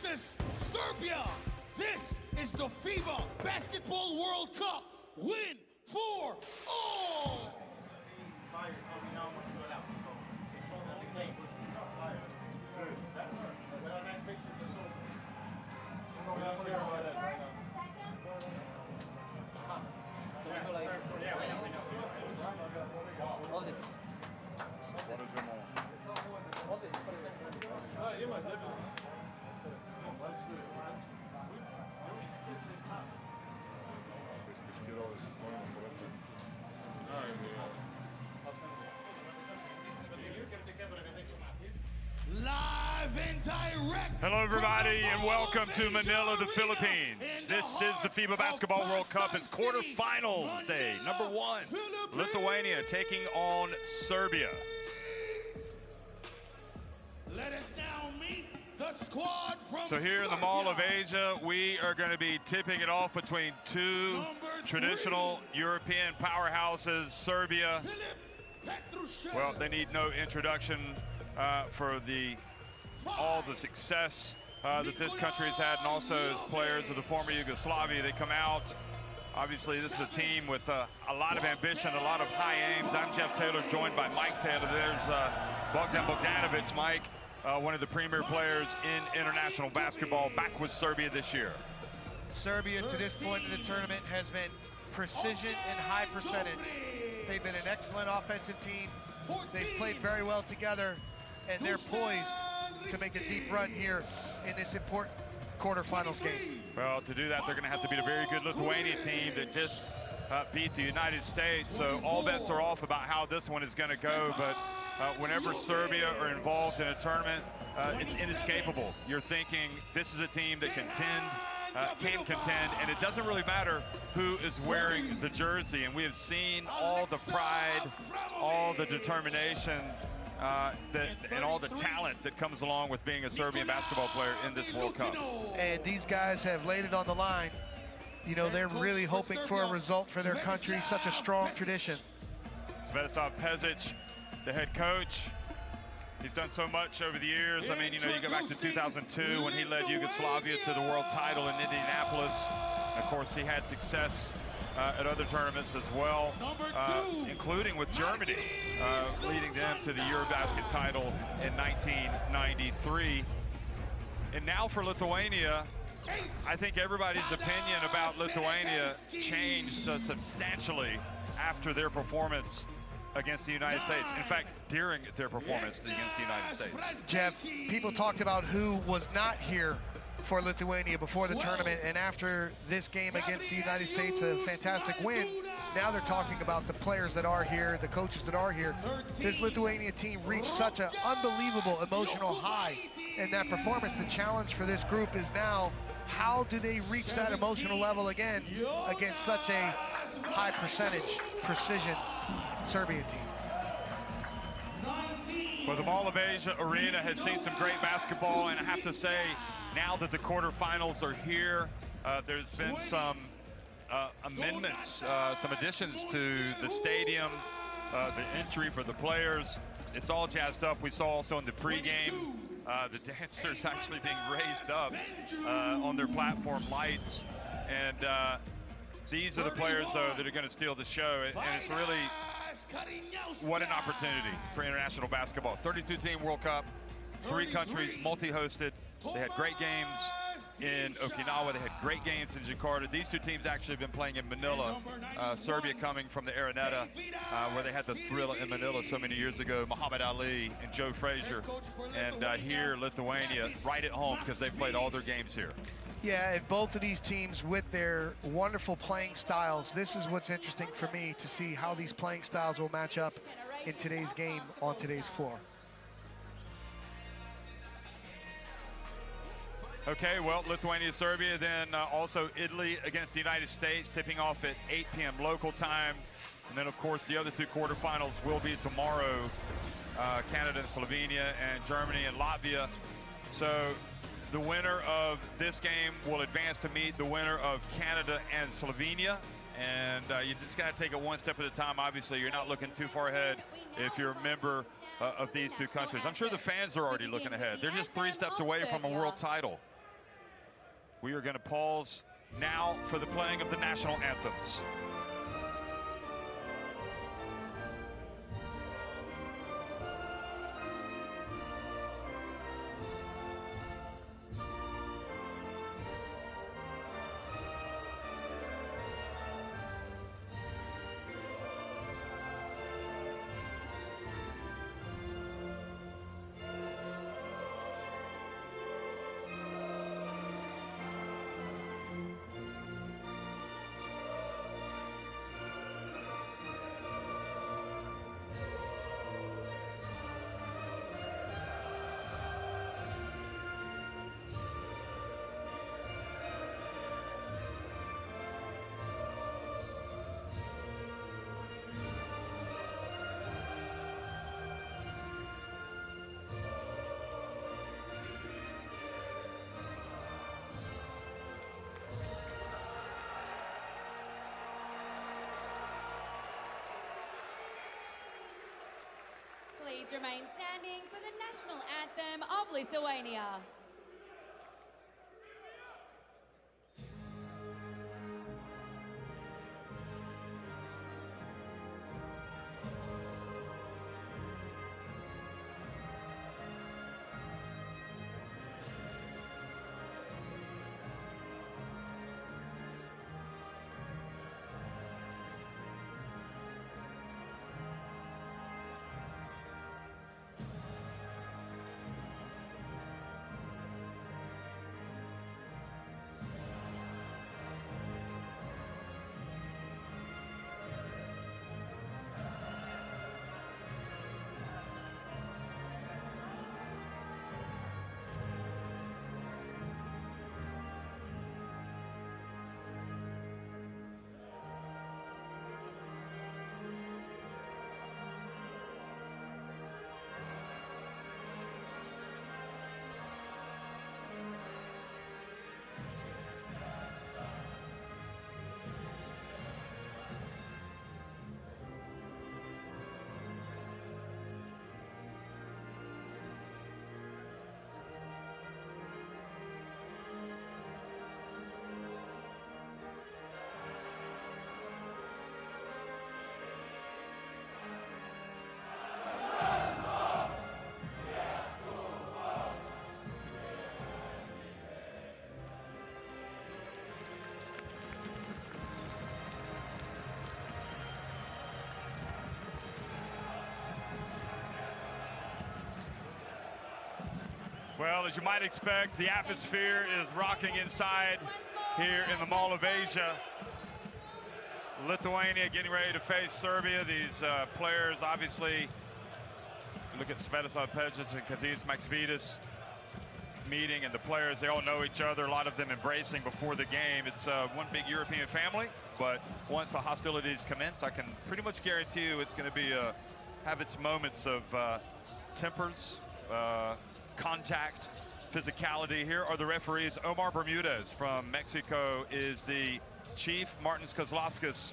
versus Serbia. This is the FIBA Basketball World Cup. Win for all. All this. Live and direct. Hello, everybody, and welcome to Manila, the Philippines. This is the FIBA Basketball World Cup. It's quarterfinals day, number 1. Lithuania taking on Serbia. Let us now meet the squad from So here in the Mall of Asia, we are going to be tipping it off between two traditional European powerhouses, Serbia. Well, they need no introduction for all the success that this country has had, and also as players of the former Yugoslavia. They come out. Obviously, this is a team with a lot of ambition, a lot of high aims. I'm Jeff Taylor, joined by Mike Taylor. There's Bogdanovic, Mike, one of the premier players in international basketball, back with Serbia this year. Serbia, to this point in the tournament, has been precision and high percentage. They've been an excellent offensive team. They've played very well together, and they're poised to make a deep run here in this important quarterfinals game. Well, to do that, they're going to have to beat a very good Lithuania team that just beat the United States. So all bets are off about how this one is going to go. But whenever Serbia are involved in a tournament, it's inescapable. You're thinking this is a team that can contend, and it doesn't really matter who is wearing the jersey. And we have seen all the pride, all the determination, and all the talent that comes along with being a Serbian basketball player in this World Cup. And these guys have laid it on the line. You know, they're really hoping for a result for their country, such a strong tradition. Svetislav Pezic, the head coach, he's done so much over the years. I mean, you know, you go back to 2002 when he led Yugoslavia to the world title in Indianapolis. Of course, he had success at other tournaments as well, including with Germany, leading them to the Eurobasket title in 1993. And now for Lithuania, I think everybody's opinion about Lithuania changed substantially after their performance against the United States. In fact, during their performance against the United States. Jeff, people talked about who was not here for Lithuania before the tournament, and after this game against the United States, a fantastic win, now they're talking about the players that are here, the coaches that are here. This Lithuania team reached such an unbelievable emotional high in that performance. The challenge for this group is now, how do they reach that emotional level again against such a high percentage, precision Serbia team? Well, the Mall of Asia Arena has seen some great basketball, and I have to say, now that the quarterfinals are here, there's been some amendments, some additions to the stadium, the entry for the players. It's all jazzed up. We saw also in the pregame, the dancers actually being raised up on their platform lights. And these are the players, though, that are going to steal the show. And it's really, what an opportunity for international basketball. 32-team World Cup, 3 countries, multi-hosted. They had great games in Okinawa. They had great games in Jakarta. These two teams actually have been playing in Manila. Serbia coming from the Araneta, where they had the thrill in Manila so many years ago. Muhammad Ali and Joe Frazier. And here, Lithuania, right at home, because they've played all their games here. Yeah, and both of these teams with their wonderful playing styles, this is what's interesting for me to see how these playing styles will match up in today's game on today's floor. Okay, well, Lithuania, Serbia, then also Italy against the United States, tipping off at 8 p.m. local time. And then, of course, the other 2 quarterfinals will be tomorrow, Canada and Slovenia, and Germany and Latvia. So the winner of this game will advance to meet the winner of Canada and Slovenia. And you just got to take it one step at a time. Obviously, you're not looking too far ahead if you're a member of these 2 countries. I'm sure the fans are already looking ahead. They're just 3 steps away from a world title. We are going to pause now for the playing of the national anthems. Please remain standing for the national anthem of Lithuania. Well, as you might expect, the atmosphere is rocking inside here in the Mall of Asia. Lithuania getting ready to face Serbia. These players, obviously, look at Svetoslav Pejic and Kazis Maksvidis meeting, and the players, they all know each other, a lot of them embracing before the game. It's one big European family, but once the hostilities commence, I can pretty much guarantee you it's going to be have its moments of tempers, contact, physicality. Here are the referees. Omar Bermudez from Mexico is the chief. Martin Kozlovskis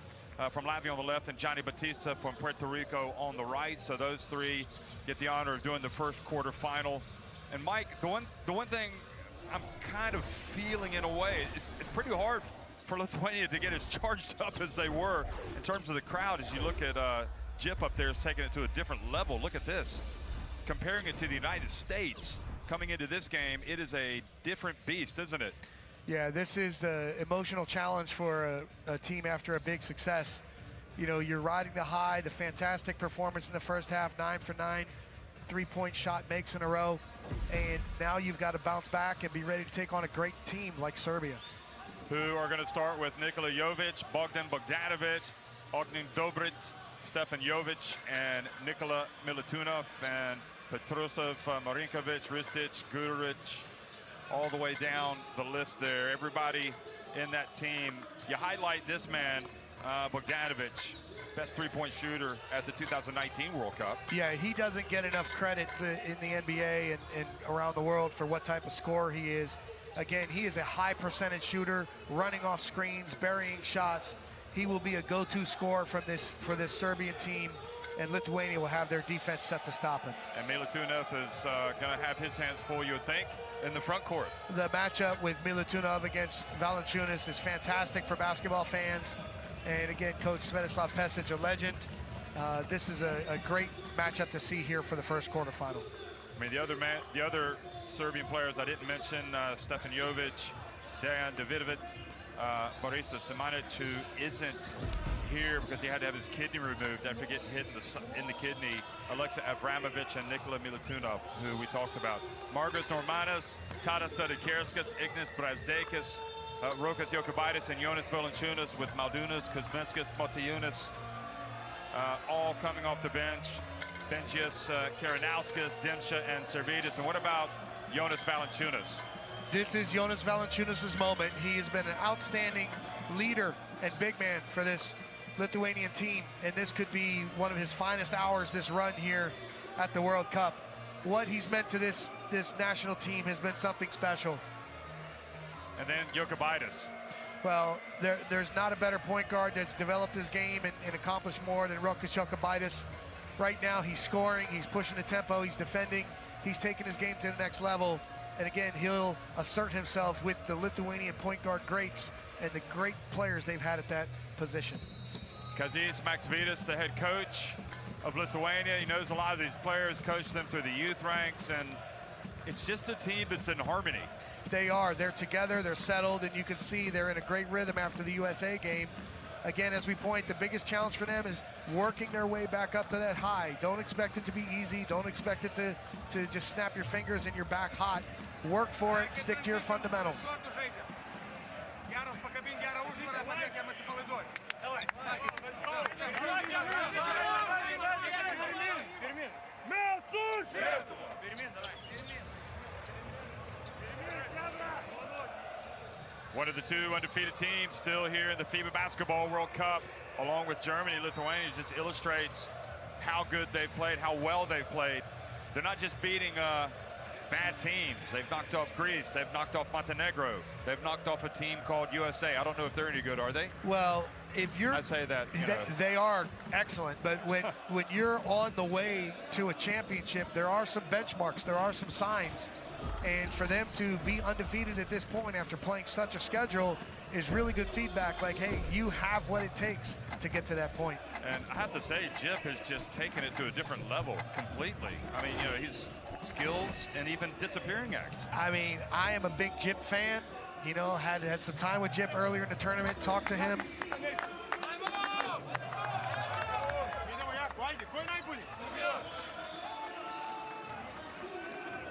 from Latvia on the left, and Johnny Batista from Puerto Rico on the right. So those three get the honor of doing the first quarterfinal. And Mike, the one thing I'm kind of feeling in a way, it's pretty hard for Lithuania to get as charged up as they were in terms of the crowd. As you look at Jip up there is taking it to a different level. Look at this. Comparing it to the United States, coming into this game, it is a different beast, isn't it? Yeah, this is the emotional challenge for a team after a big success. You know, you're riding the high, the fantastic performance in the first half, 9 for 9, 3-point shot makes in a row, and now you've got to bounce back and be ready to take on a great team like Serbia. Who are going to start with Nikola Jovic, Bogdan Bogdanovic, Ognin Dobrit, Stefan Jovic, and Nikola Militunov, and Petrusov, Marinkovic, Ristic, Guric, all the way down the list there. Everybody in that team. You highlight this man, Bogdanovic, best three-point shooter at the 2019 World Cup. Yeah, he doesn't get enough credit in the NBA and around the world for what type of scorer he is. Again, he is a high percentage shooter, running off screens, burying shots. He will be a go-to scorer for this Serbian team. and Lithuania will have their defense set to stop it. And Milutinov is going to have his hands full, you would think, in the front court. The matchup with Milutinov against Valanciunas is fantastic for basketball fans. And again, Coach Svetislav Pesic, a legend. This is a great matchup to see here for the first quarterfinal. I mean, the other Serbian players I didn't mention, Stefan Jovic, Dejan Davidovic, Borisa Simanic, who isn't here because he had to have his kidney removed after getting hit in the kidney. Alexa Avramovic and Nikola Milutinov, who we talked about. Margos Normanas, Tadas Sadikerskas, Ignas Brazdeikis, Rokas Jokubaitis, and Jonas Valanciunas with Maldunas, Kuzminskas, Motiejunas, all coming off the bench. Benjias, Karanauskas, Dimsha, and Servidis. And what about Jonas Valanciunas? This is Jonas Valanciunas' moment. He has been an outstanding leader and big man for this Lithuanian team, and this could be one of his finest hours this run here at the World Cup. What he's meant to this national team has been something special. And then Jokubaitis. Well, there's not a better point guard that's developed his game and accomplished more than Rokas Jokubaitis. Right now, he's scoring, he's pushing the tempo, he's defending, he's taking his game to the next level. And again, he'll assert himself with the Lithuanian point guard greats and the great players they've had at that position. Kazis Maksvydas, the head coach of Lithuania. He knows a lot of these players, coached them through the youth ranks, and it's just a team that's in harmony. They are. They're together, they're settled, and you can see they're in a great rhythm after the USA game. Again, as we point, the biggest challenge for them is working their way back up to that high. Don't expect it to be easy. Don't expect it to just snap your fingers and you're back hot. Work for it. Stick to your fundamentals. One of the two undefeated teams still here in the FIBA Basketball World Cup, along with Germany. Lithuania just illustrates how good they've played, how well they've played. They're not just beating bad teams. They've knocked off Greece. They've knocked off Montenegro. They've knocked off a team called USA. I don't know if they're any good, are they? Well, if you're... I'd say that, you know. They are excellent, but when you're on the way to a championship, there are some benchmarks, there are some signs. And for them to be undefeated at this point after playing such a schedule is really good feedback, like, hey, you have what it takes to get to that point. And I have to say, Jip has just taken it to a different level completely. I mean, you know, his skills and even disappearing act. I mean, I am a big Jip fan. You know, had some time with Jip earlier in the tournament, talked to him.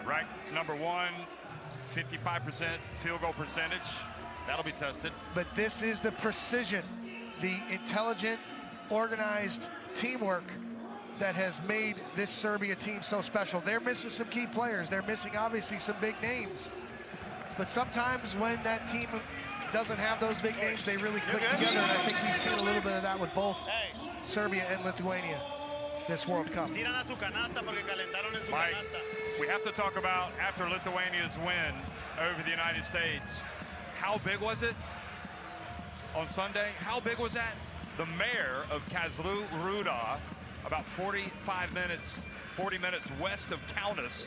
Ranked number one, 55% field goal percentage. That'll be tested. But this is the precision, the intelligent, organized teamwork that has made this Serbia team so special. They're missing some key players. They're missing, obviously, some big names. But sometimes when that team doesn't have those big names, they really click together. And I think we've seen a little bit of that with both Serbia and Lithuania this World Cup. Mike, we have to talk about, after Lithuania's win over the United States, how big was it on Sunday? How big was that? The mayor of Kazlu Ruda, about 40 minutes west of Kaunas,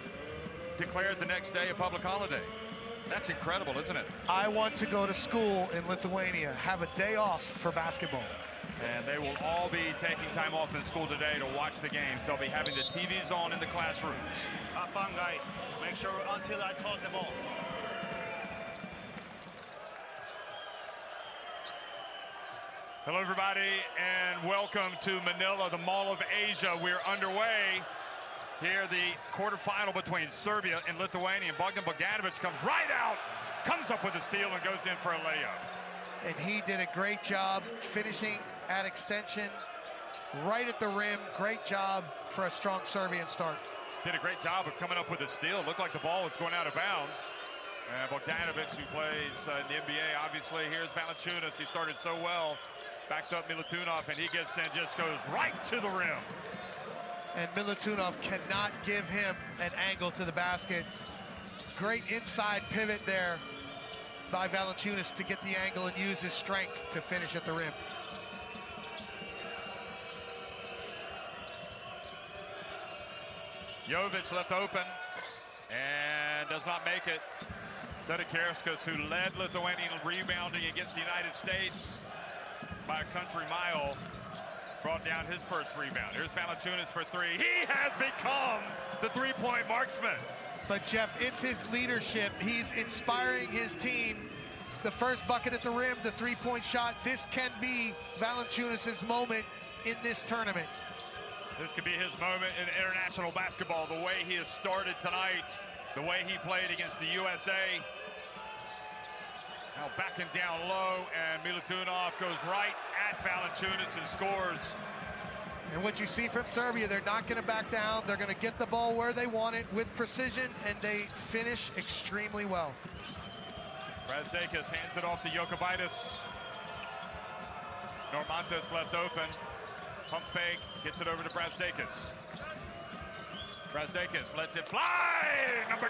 declared the next day a public holiday. That's incredible, isn't it? I want to go to school in Lithuania, have a day off for basketball. And they will all be taking time off in school today to watch the games. They'll be having the TVs on in the classrooms. Have fun, guys. Make sure until I toss the ball. Hello, everybody, and welcome to Manila, the Mall of Asia. We're underway here, the quarterfinal between Serbia and Lithuania. Bogdan Bogdanovic comes right out, comes up with a steal, and goes in for a layup. And he did a great job finishing at extension, right at the rim. Great job for a strong Serbian start. Did a great job of coming up with a steal. Looked like the ball was going out of bounds. Bogdanovic, who plays in the NBA, obviously. Here's Valanciunas. He started so well. Backs up Milutinov, and he gets and just goes right to the rim. And Milutinov cannot give him an angle to the basket. Great inside pivot there by Valanciunas to get the angle and use his strength to finish at the rim. Jovic left open and does not make it. Sedekerskis, who led Lithuania in rebounding against the United States by a country mile, brought down his first rebound. Here's Valanciunas for three. He has become the three-point marksman. But Jeff, it's his leadership. He's inspiring his team. The first bucket at the rim, the three-point shot. This can be Valanciunas' moment in this tournament. This could be his moment in international basketball. The way he has started tonight, the way he played against the USA. Now backing down low, and Milutinov goes right at Valanciunas and scores. And what you see from Serbia, they're not going to back down. They're going to get the ball where they want it with precision, and they finish extremely well. Brasdeikis hands it off to Jokubaitis. Normantas left open. Pump fake, gets it over to Brasdeikis. Brasdeikis lets it fly, number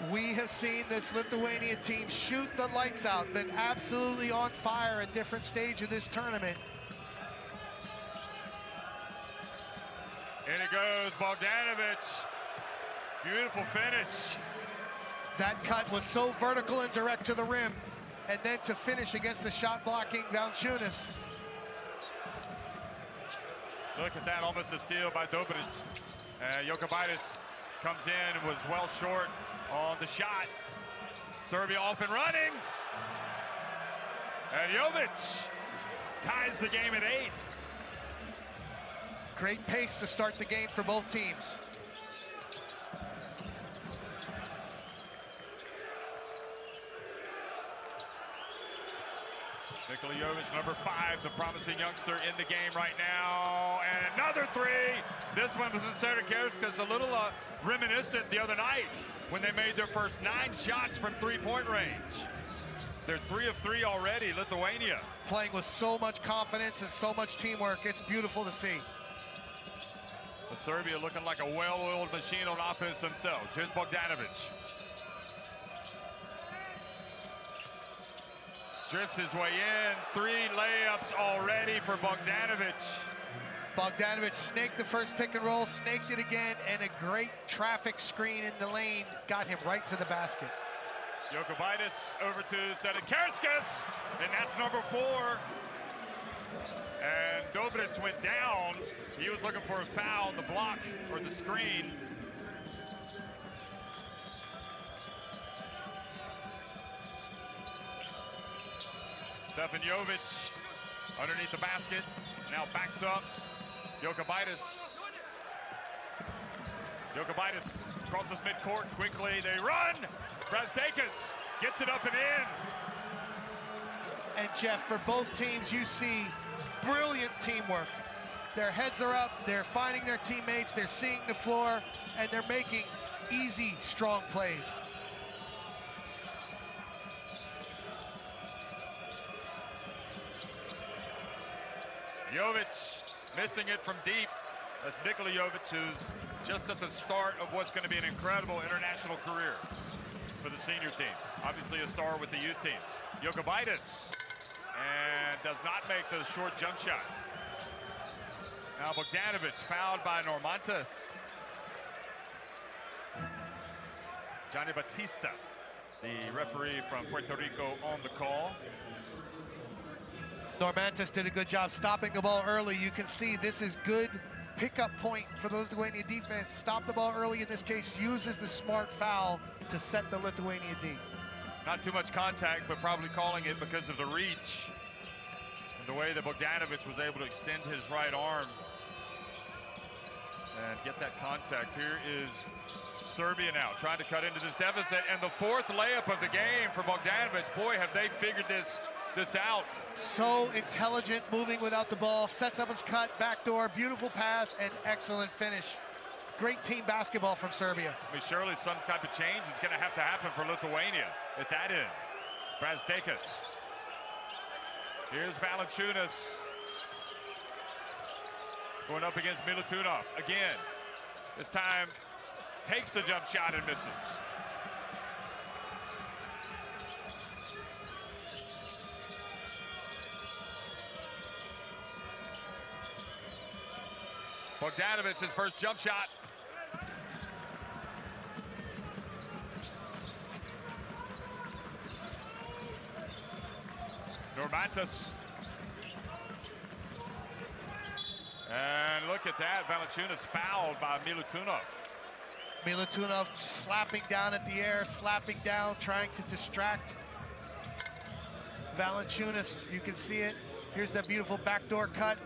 9. We have seen this Lithuania team shoot the lights out, been absolutely on fire at different stages of this tournament. In it goes, Bogdanovic. Beautiful finish. That cut was so vertical and direct to the rim. And then to finish against the shot-blocking Valanciunas. Look at that, almost a steal by Dobric. Jokubaitis comes in and was well short on the shot. Serbia off and running. And Jovic ties the game at 8. Great pace to start the game for both teams. Nikola Jovic, number 5, the promising youngster in the game right now. And another 3. This one was in Sedekerskis, a little reminiscent the other night when they made their first 9 shots from three-point range. They're 3 of 3 already, Lithuania. Playing with so much confidence and so much teamwork. It's beautiful to see. Serbia looking like a well-oiled machine on offense themselves. Here's Bogdanovic. Drifts his way in. 3 layups already for Bogdanovic. Bogdanovic snaked the first pick and roll, snaked it again, and a great traffic screen in the lane got him right to the basket. Jokubaitis over to Sedekerskis, and that's number 4. And Dobric went down. He was looking for a foul, the block or the screen. Stefan Jovic underneath the basket, now backs up. Jokubaitis crosses midcourt quickly. They run. Brasdeikis gets it up and in. And Jeff, for both teams, you see brilliant teamwork. Their heads are up, they're finding their teammates, they're seeing the floor, and they're making easy, strong plays. Jovic missing it from deep. That's Nikola Jovic, who's just at the start of what's going to be an incredible international career for the senior team. Obviously a star with the youth teams. Jokubaitis, and does not make the short jump shot. Now Bogdanovic fouled by Normantas. Johnny Batista, the referee from Puerto Rico, on the call. Normantas did a good job stopping the ball early. You can see this is good pickup point for the Lithuania defense. Stop the ball early in this case, uses the smart foul to set the Lithuania D. Not too much contact, but probably calling it because of the reach and the way that Bogdanovic was able to extend his right arm and get that contact. Here is Serbia now trying to cut into this deficit, and the 4th layup of the game for Bogdanovic. Boy, have they figured this out. So intelligent, moving without the ball, sets up his cut, backdoor, beautiful pass, and excellent finish. Great team basketball from Serbia. I mean, surely some type of change is going to have to happen for Lithuania at that end. Brasdeikis. Here's Valanciunas going up against Milutinov again. This time takes the jump shot and misses. Bogdanovic, his first jump shot. Normantas. And look at that, Valanciunas fouled by Milutinov. Milutinov slapping down at the air, slapping down, trying to distract Valanciunas. You can see it. Here's that beautiful backdoor cut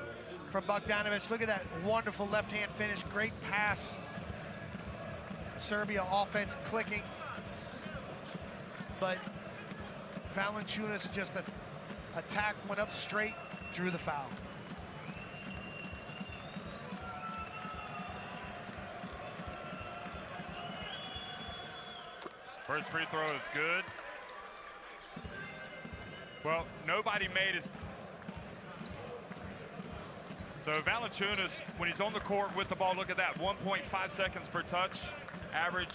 from Bogdanovic. Look at that wonderful left-hand finish, great pass. Serbia offense clicking. But Valanciunas just attack, went up straight, drew the foul. First free throw is good. Well, nobody made his... So Valanciunas, when he's on the court with the ball, look at that, 1.5 seconds per touch. Average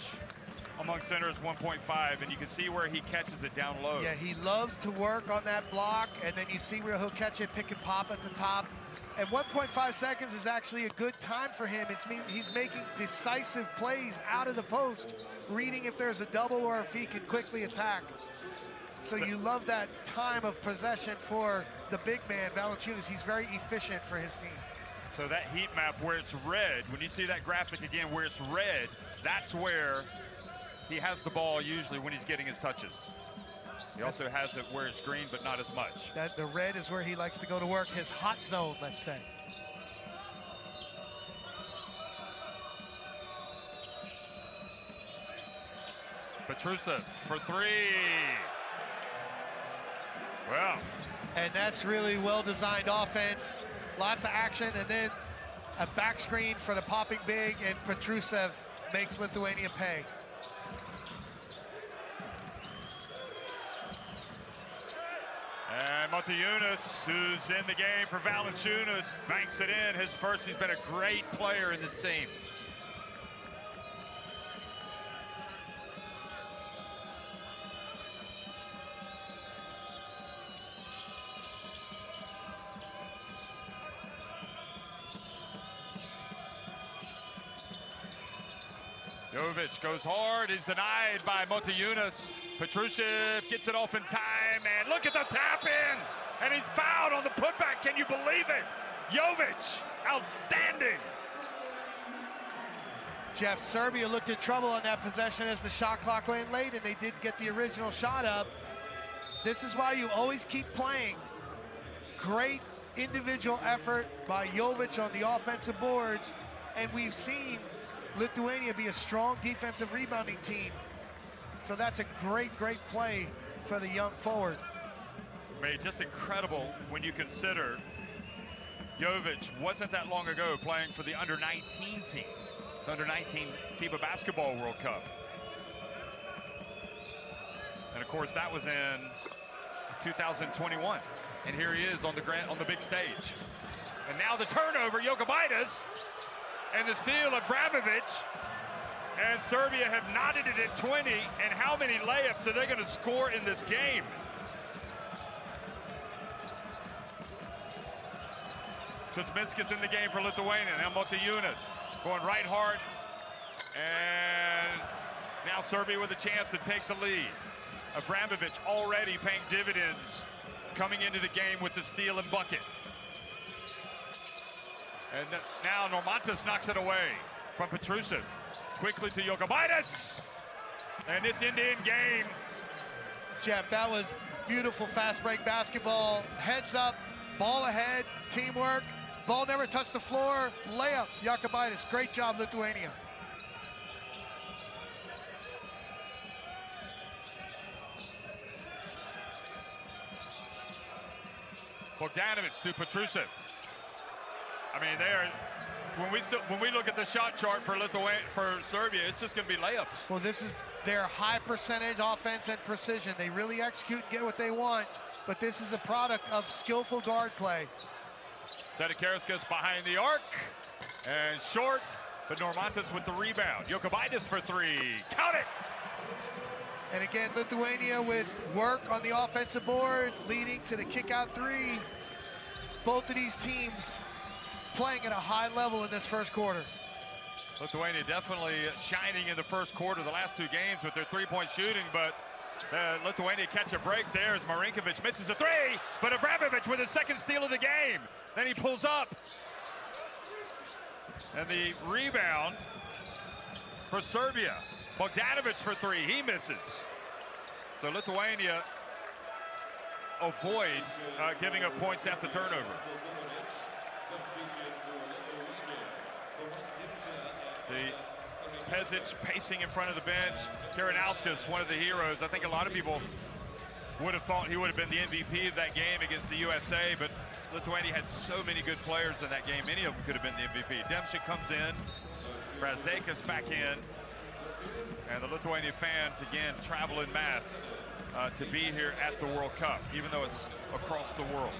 among centers, 1.5, and you can see where he catches it down low. Yeah, he loves to work on that block, and then you see where he'll catch it, pick and pop at the top. And 1.5 seconds is actually a good time for him. He's making decisive plays out of the post, reading if there's a double or if he can quickly attack. So you love that time of possession for the big man, Valanciunas. He's very efficient for his team. So that heat map where it's red, when you see that graphic again where it's red, that's where he has the ball usually when he's getting his touches. He also has it where it's green, but not as much. The red is where he likes to go to work, his hot zone, let's say. Petrusev for three. Well. And that's really well-designed offense. Lots of action, and then a back screen for the popping big, and Petrusev makes Lithuania pay. And Motiejunas, who's in the game for Valanciunas, banks it in. His first, he's been a great player in this team. Jovic goes hard, is denied by Motiejunas. Petrusev gets it off in time, and look at the tap in! And he's fouled on the putback, can you believe it? Jovic, outstanding! Jeff, Serbia looked in trouble on that possession as the shot clock went late, and they did get the original shot up. This is why you always keep playing. Great individual effort by Jovic on the offensive boards, and we've seen Lithuania be a strong defensive rebounding team. So that's a great, great play for the young forward. Made just incredible when you consider Jovic wasn't that long ago playing for the under-19 team, the under-19 FIBA Basketball World Cup. And of course that was in 2021. And here he is on the big stage. And now the turnover, Jokubaitis. And the steal of Abramovic, and Serbia have knotted it at 20, and how many layups are they going to score in this game? Kuzminskis in the game for Lithuania, now Motiejunas going right hard, and now Serbia with a chance to take the lead. Abramovic already paying dividends coming into the game with the steal and bucket. And now Normantas knocks it away from Petrusev. Quickly to Jokubaitis. And this end-to-end game. Jeff, that was beautiful fast break basketball. Heads up, ball ahead, teamwork. Ball never touched the floor. Layup, Jokubaitis. Great job, Lithuania. Bogdanovic to Petrusev. I mean, they are, when we look at the shot chart for Serbia, it's just going to be layups. Well, this is their high percentage offense and precision. They really execute and get what they want, but this is a product of skillful guard play. Sedekauskas behind the arc, and short, but Normantas with the rebound. Jokubaitis for three, count it! And again, Lithuania with work on the offensive boards, leading to the kick-out three. Both of these teams playing at a high level in this first quarter. Lithuania definitely shining in the first quarter, the last two games with their three-point shooting, but Lithuania catch a break there as Marinkovic misses a three, but Abramovich with his second steal of the game. Then he pulls up. And the rebound for Serbia. Bogdanovic for three, he misses. So Lithuania avoids giving up points at the turnover. The Pezic pacing in front of the bench. Karanauskas, one of the heroes. I think a lot of people would have thought he would have been the MVP of that game against the USA, but Lithuania had so many good players in that game. Many of them could have been the MVP. Demchik comes in, Brasdeikis back in, and the Lithuania fans, again, travel en masse to be here at the World Cup, even though it's across the world.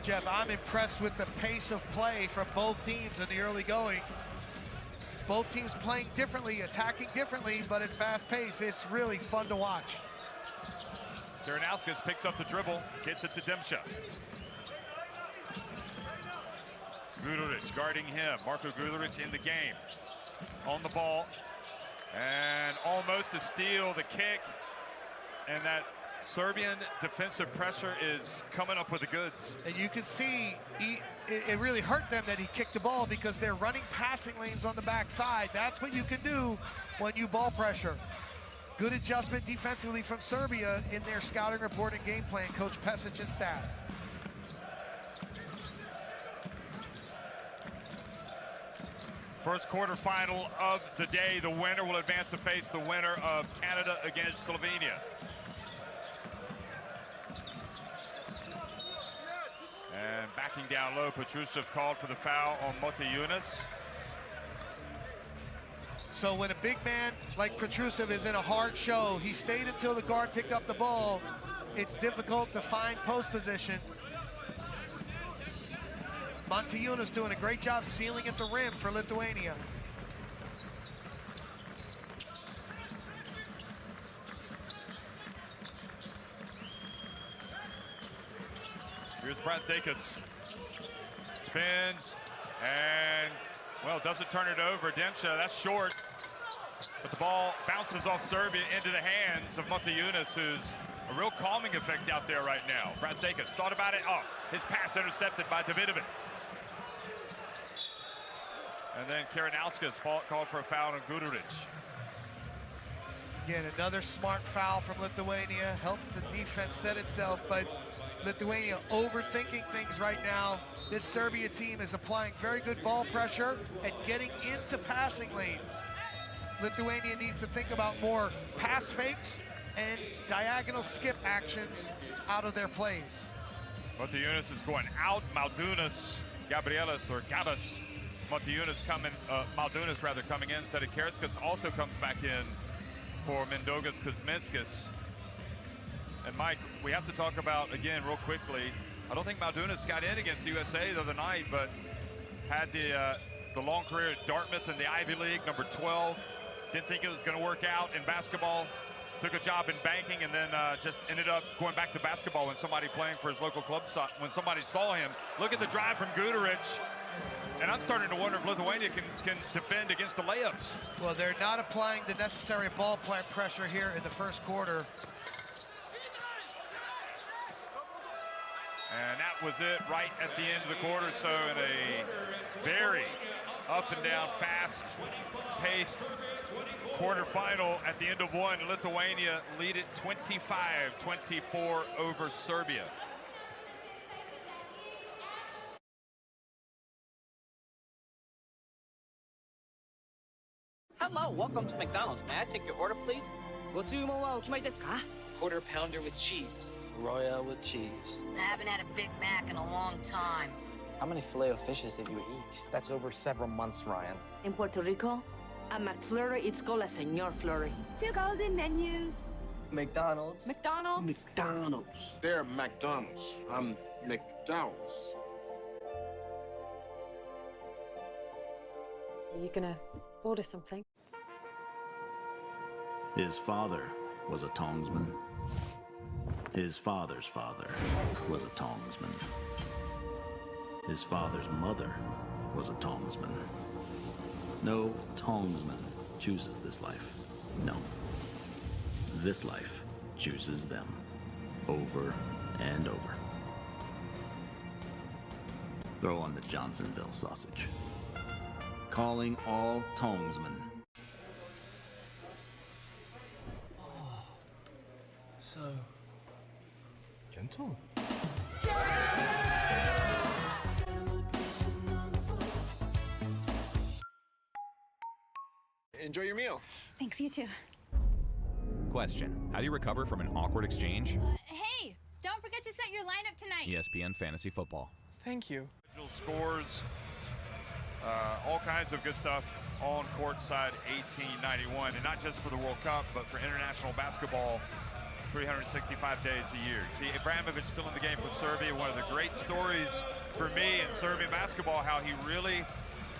Jeff, I'm impressed with the pace of play from both teams in the early going. Both teams playing differently, attacking differently, but at fast pace. It's really fun to watch. Karanauskas picks up the dribble, gets it to Demchik. Guduric guarding him. Marko Guduric in the game. On the ball. And almost a steal, the kick. And that Serbian defensive pressure is coming up with the goods. And you can see it really hurt them that he kicked the ball because they're running passing lanes on the backside. That's what you can do when you ball pressure. Good adjustment defensively from Serbia in their scouting report and game plan, Coach Pezic and staff. First quarterfinal of the day. The winner will advance to face the winner of Canada against Slovenia. And backing down low, Petrusev called for the foul on Motiejunas. So when a big man like Petrusev is in a hard show, he stayed until the guard picked up the ball. It's difficult to find post position. Motiejunas doing a great job sealing at the rim for Lithuania. Here's Brasdeikis. Spins and, well, doesn't turn it over. Demchik, that's short. But the ball bounces off Serbia into the hands of Motiejunas, who's a real calming effect out there right now. Brasdeikis thought about it. Oh, his pass intercepted by Davidovic. And then Karanauskas called for a foul on Guduric. Again, another smart foul from Lithuania. Helps the defense set itself, but Lithuania overthinking things right now. This Serbia team is applying very good ball pressure and getting into passing lanes. Lithuania needs to think about more pass fakes and diagonal skip actions out of their plays. Motiejunas is going out. Maldunas, Gabrielis or Gabas. Motiejunas coming, Maldunas rather coming in. Sedekarskas also comes back in for Mindaugas Kuzminskas. And Mike, we have to talk about, again, real quickly, I don't think Maldunas got in against the USA the other night, but had the long career at Dartmouth in the Ivy League, number 12. Didn't think it was going to work out in basketball. Took a job in banking and then just ended up going back to basketball when somebody playing for his local club saw, when somebody saw him. Look at the drive from Guduric. And I'm starting to wonder if Lithuania can defend against the layups. Well, they're not applying the necessary ball pressure here in the first quarter. And that was it right at the end of the quarter. So in a very up and down, fast-paced quarterfinal at the end of one, Lithuania lead it 25-24 over Serbia. Hello, welcome to McDonald's. May I take your order, please? ご注文はお決まりですか? Quarter pounder with cheese. Royale with cheese. I haven't had a Big Mac in a long time. How many Filet-O-Fishes did you eat? That's over several months, Ryan. In Puerto Rico, a McFlurry is called a Señor Flurry. 2 golden menus. McDonald's. McDonald's. McDonald's. They're McDonald's. I'm McDowell's. Are you gonna order something? His father was a tongsman. His father's father was a tongsman. His father's mother was a tongsman. No tongsman chooses this life. No. This life chooses them. Over and over. Throw on the Johnsonville sausage. Calling all tongsmen. So gentle. Enjoy your meal. Thanks, you too. Question: how do you recover from an awkward exchange? Hey, don't forget to set your lineup tonight. ESPN Fantasy Football. Thank you. Scores, all kinds of good stuff on courtside 1891, and not just for the World Cup, but for international basketball 365 days a year. See, Abramovich still in the game for Serbia. One of the great stories for me in Serbian basketball, how he really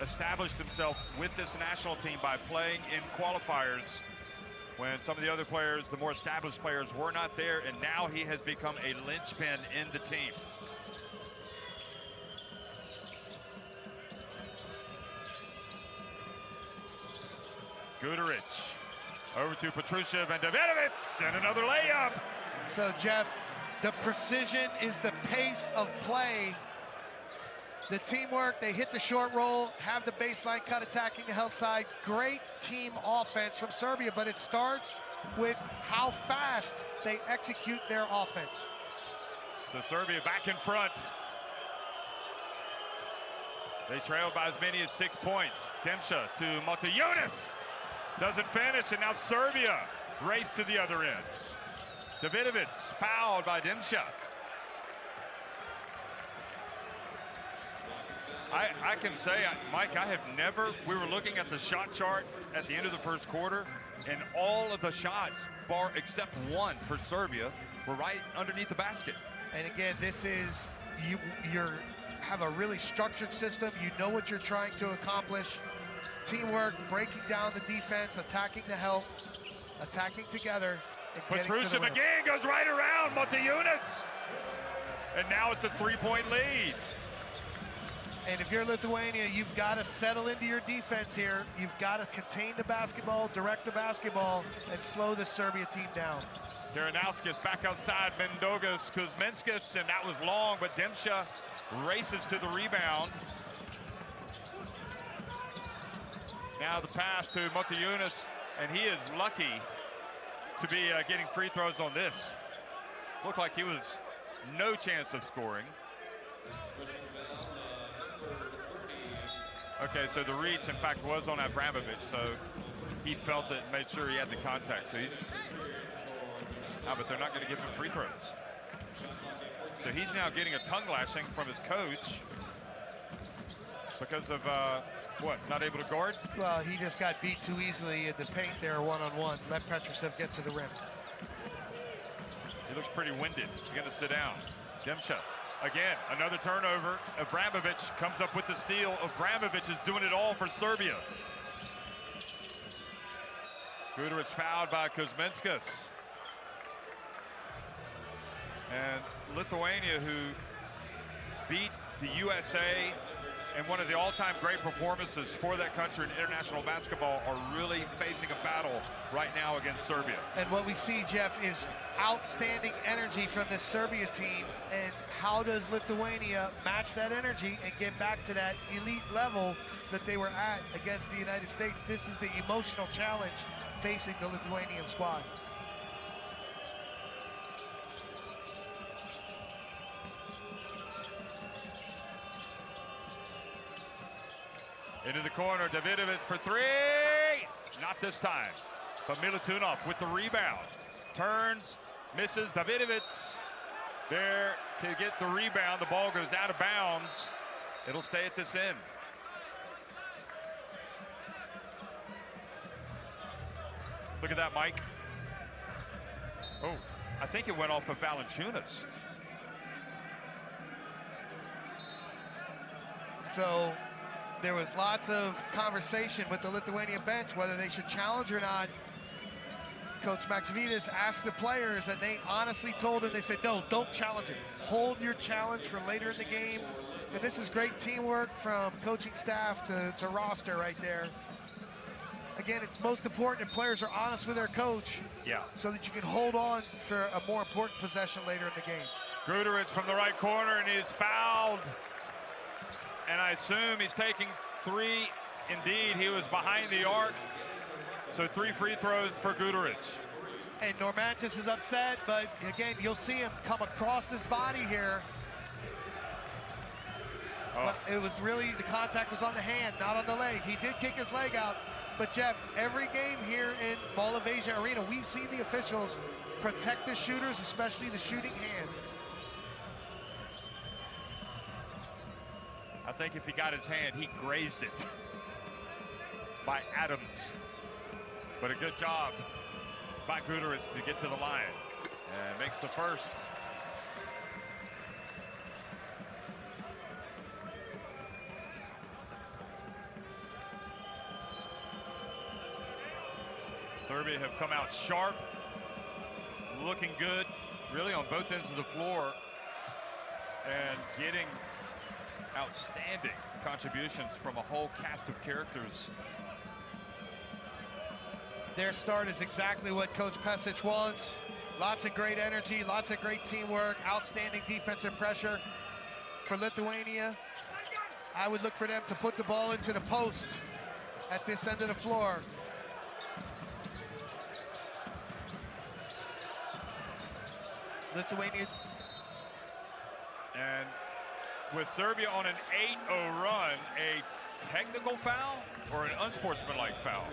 established himself with this national team by playing in qualifiers when some of the other players, the more established players, were not there, and now he has become a linchpin in the team. Guduric over to Petrushev and Davidovic, and another layup. So, Jeff, the precision is the pace of play. The teamwork, they hit the short roll, have the baseline cut attacking the help side. Great team offense from Serbia, but it starts with how fast they execute their offense. So Serbia back in front. They trailed by as many as 6 points. Demša to Motiejunas. Doesn't finish, and now Serbia race to the other end. Davidovic fouled by Demša. I can say, Mike, I have never, we were looking at the shot chart at the end of the first quarter, and all of the shots, bar except one for Serbia, were right underneath the basket. And again, this is, you have a really structured system. You know what you're trying to accomplish. Teamwork, breaking down the defense, attacking the help, attacking together. Petrushev again goes right around Motiejunas. And now it's a three-point lead. And if you're Lithuania, you've got to settle into your defense here. You've got to contain the basketball, direct the basketball, and slow the Serbia team down. Karanauskas back outside, Mendogas, Kuzminskas, and that was long, but Demša races to the rebound. Now the pass to Motiejunas, and he is lucky to be getting free throws on this. Looked like he was no chance of scoring. Okay, so the reach, in fact, was on Abramovich, so he felt it, made sure he had the contact. So he's, but they're not going to give him free throws. So he's now getting a tongue lashing from his coach because of, what, not able to guard? Well, he just got beat too easily in the paint there, one-on-one. Let Petrushev get to the rim. He looks pretty winded. He's going to sit down. Demša. Again, another turnover. Abramovich comes up with the steal. Abramovich is doing it all for Serbia. Guduric fouled by Kuzminskas. And Lithuania, who beat the USA and one of the all-time great performances for that country in international basketball, are really facing a battle right now against Serbia. And what we see, Jeff, is outstanding energy from this Serbia team. And how does Lithuania match that energy and get back to that elite level that they were at against the United States? This is the emotional challenge facing the Lithuanian squad. Into the corner, Davidovic for three. Not this time. But Milutinov with the rebound. Turns, misses. Davidovic there to get the rebound. The ball goes out of bounds. It'll stay at this end. Look at that, Mike. Oh, I think it went off of Valanciunas. So there was lots of conversation with the Lithuanian bench whether they should challenge or not. Coach Maxvides asked the players, and they honestly told him, they said, no, don't challenge it. Hold your challenge for later in the game. And this is great teamwork from coaching staff to roster right there. Again, it's most important that players are honest with their coach, so that you can hold on for a more important possession later in the game. Gruderich from the right corner, and he's fouled. And I assume he's taking 3. Indeed, he was behind the arc. So 3 free throws for Gruderich. And Normantis is upset, but again, you'll see him come across his body here. But it was really, the contact was on the hand, not on the leg. He did kick his leg out. But Jeff, every game here in Mall of Asia Arena, we've seen the officials protect the shooters, especially the shooting hand. I think if he got his hand, he grazed it by Adams. But a good job by Gruderich to get to the line. And makes the first. Serbia have come out sharp, looking good, really on both ends of the floor, and getting outstanding contributions from a whole cast of characters. Their start is exactly what Coach Pesic wants. Lots of great energy, lots of great teamwork, outstanding defensive pressure for Lithuania. I would look for them to put the ball into the post at this end of the floor. Lithuania. And with Serbia on an 8-0 run, a technical foul or an unsportsmanlike foul?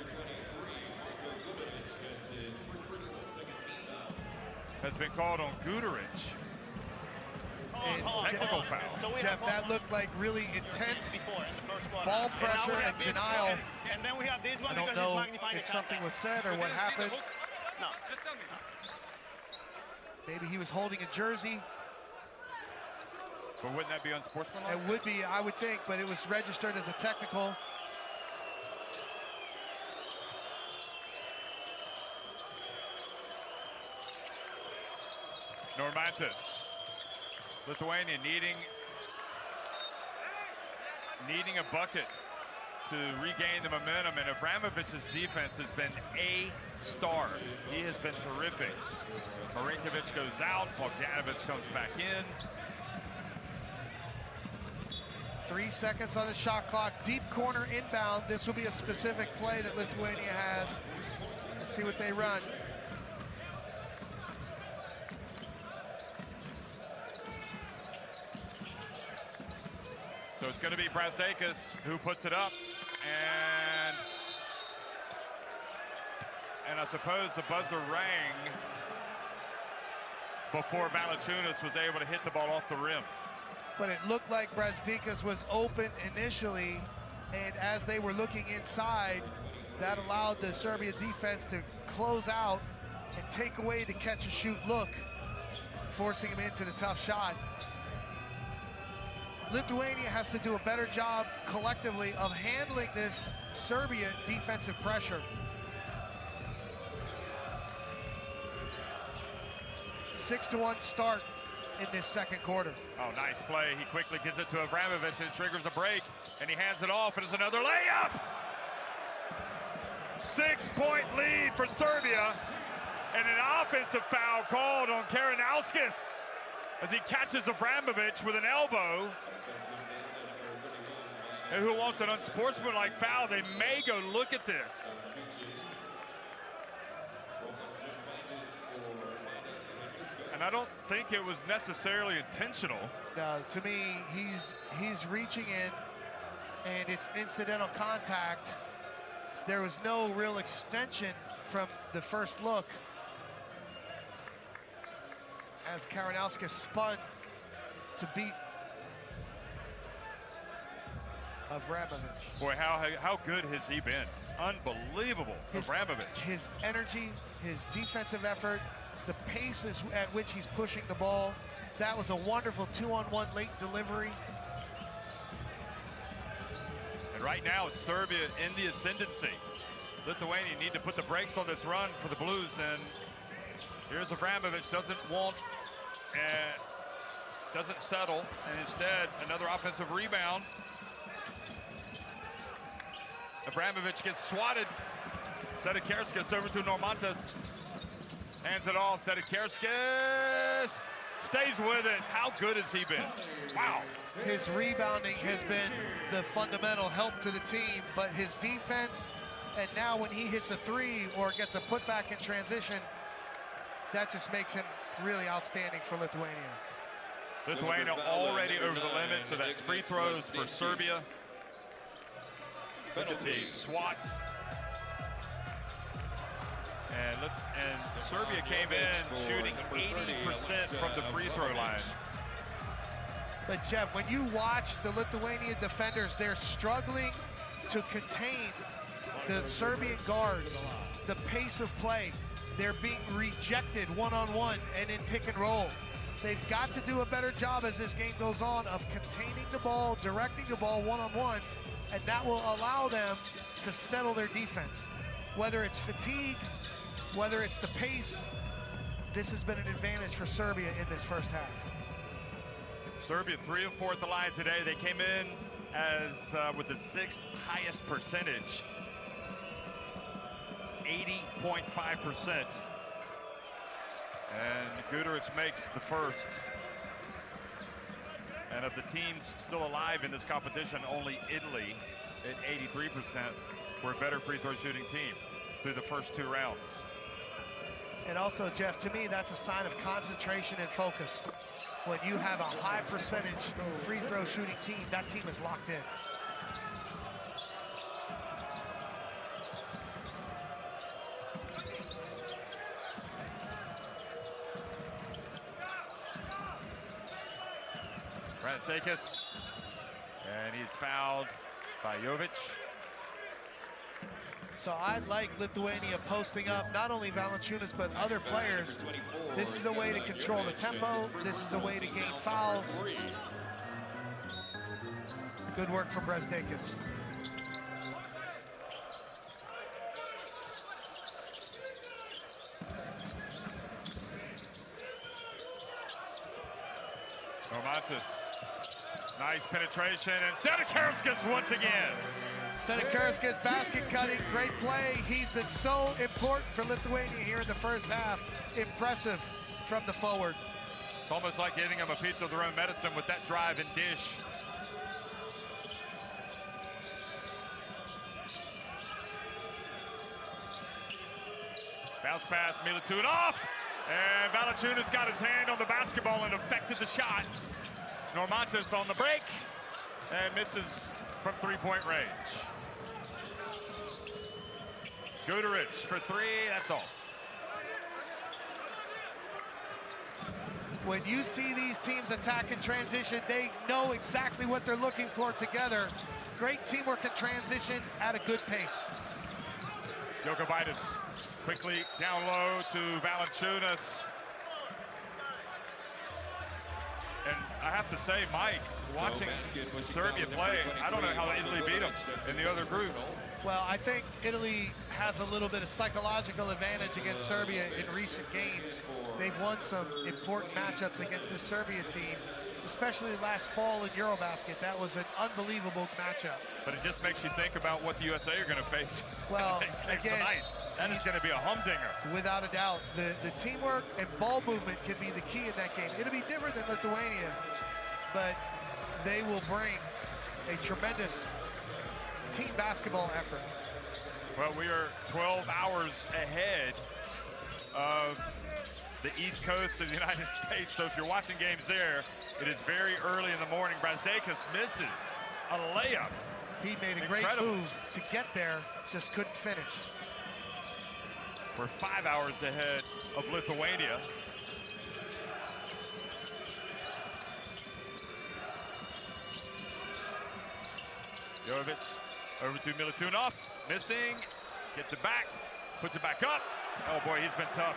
Has been called on Gruderich. Technical foul. Jeff, that looked like really intense ball pressure and denial. And then we have this one. I don't know if something was said or what happened. No, just tell me. Maybe he was holding a jersey. But wouldn't that be unsportsmanlike? It would be, I would think, but it was registered as a technical. Normantis. Lithuania needing a bucket to regain the momentum, and Abramovic's defense has been a star. He has been terrific. Marinkovic goes out, Bogdanovic comes back in. 3 seconds on the shot clock, deep corner inbound. This will be a specific play that Lithuania has. Let's see what they run. So it's going to be Brasdeikis who puts it up, and I suppose the buzzer rang before Valanciunas was able to hit the ball off the rim. But it looked like Brasdeikis was open initially, and as they were looking inside, that allowed the Serbia defense to close out and take away the catch and shoot look, forcing him into the tough shot. Lithuania has to do a better job collectively of handling this Serbia defensive pressure. 6-1 start in this second quarter. Oh, nice play. He quickly gives it to Abramovich and triggers a break, and he hands it off, and it's another layup. 6-point lead for Serbia, and an offensive foul called on Karanauskas as he catches Abramovich with an elbow. And who wants an unsportsmanlike foul? They may go look at this. And I don't think it was necessarily intentional. No, to me, he's reaching in, and it's incidental contact. There was no real extension from the first look as Karanauskas spun to beat Abramovich. Boy, how good has he been? Unbelievable, Abramovich. His energy, his defensive effort, the pace at which he's pushing the ball. That was a wonderful 2-on-1 late delivery. And right now, Serbia in the ascendancy. Lithuania need to put the brakes on this run for the Blues, and here's Abramovich, doesn't settle, and instead another offensive rebound. Abramovich gets swatted. Sedekerskis over to Normantas. Hands it off. Sedekerskis stays with it. How good has he been? Wow. His rebounding has been the fundamental help to the team, but his defense, and now when he hits a three or gets a putback in transition, that just makes him really outstanding for Lithuania. Lithuania already over the limit, so that's free throws for Serbia. Look at the swat. And Serbia came in shooting 80% from the free throw line. But Jeff, when you watch the Lithuanian defenders, they're struggling to contain the Serbian guards, the pace of play. They're being rejected one-on-one and in pick and roll. They've got to do a better job as this game goes on of containing the ball, directing the ball one-on-one, and that will allow them to settle their defense. Whether it's fatigue, whether it's the pace, this has been an advantage for Serbia in this first half. Serbia 3 of 4 at the line today. They came in as with the 6th highest percentage, 80.5%. And Guduric makes the first. And of the teams still alive in this competition, only Italy at 83% were a better free throw shooting team through the first 2 rounds. And also, Jeff, to me, that's a sign of concentration and focus. When you have a high percentage free throw shooting team, that team is locked in. Brastakis, and he's fouled by Jovic. So I like Lithuania posting up not only Valanciunas but other players. This is a way to control the tempo. This is a way to gain fouls. Good work from Brastakis. Normantas, nice penetration, and Sedekerskis once again. Sedekerskis basket cutting, great play. He's been so important for Lithuania here in the first half. Impressive from the forward. It's almost like giving him a piece of their own medicine with that drive and dish. Bounce pass, Milutinov, and Valanciunas got his hand on the basketball and affected the shot. Normantas on the break and misses from 3-point range. Guduric for 3, that's all. When you see these teams attack in transition, they know exactly what they're looking for together. Great teamwork in transition at a good pace. Jokubaitis quickly down low to Valanciunas. And I have to say, Mike, watching Serbia play, I don't know how Italy beat them in the other group. Well, I think Italy has a little bit of psychological advantage against Serbia in recent games. They've won some important matchups against this Serbia team, especially last fall in Eurobasket. That was an unbelievable matchup. But it just makes you think about what the USA are going to face. Well, again, tonight. That is going to be a humdinger. Without a doubt. The teamwork and ball movement can be the key in that game. It'll be different than Lithuania, but they will bring a tremendous team basketball effort. Well, we are 12 hours ahead of the East Coast of the United States, so if you're watching games there, it is very early in the morning. Brastakis misses a layup. He made a great move to get there, just couldn't finish. We're 5 hours ahead of Lithuania. Jovic over to Milutinov, missing, gets it back, puts it back up. Oh boy, he's been tough.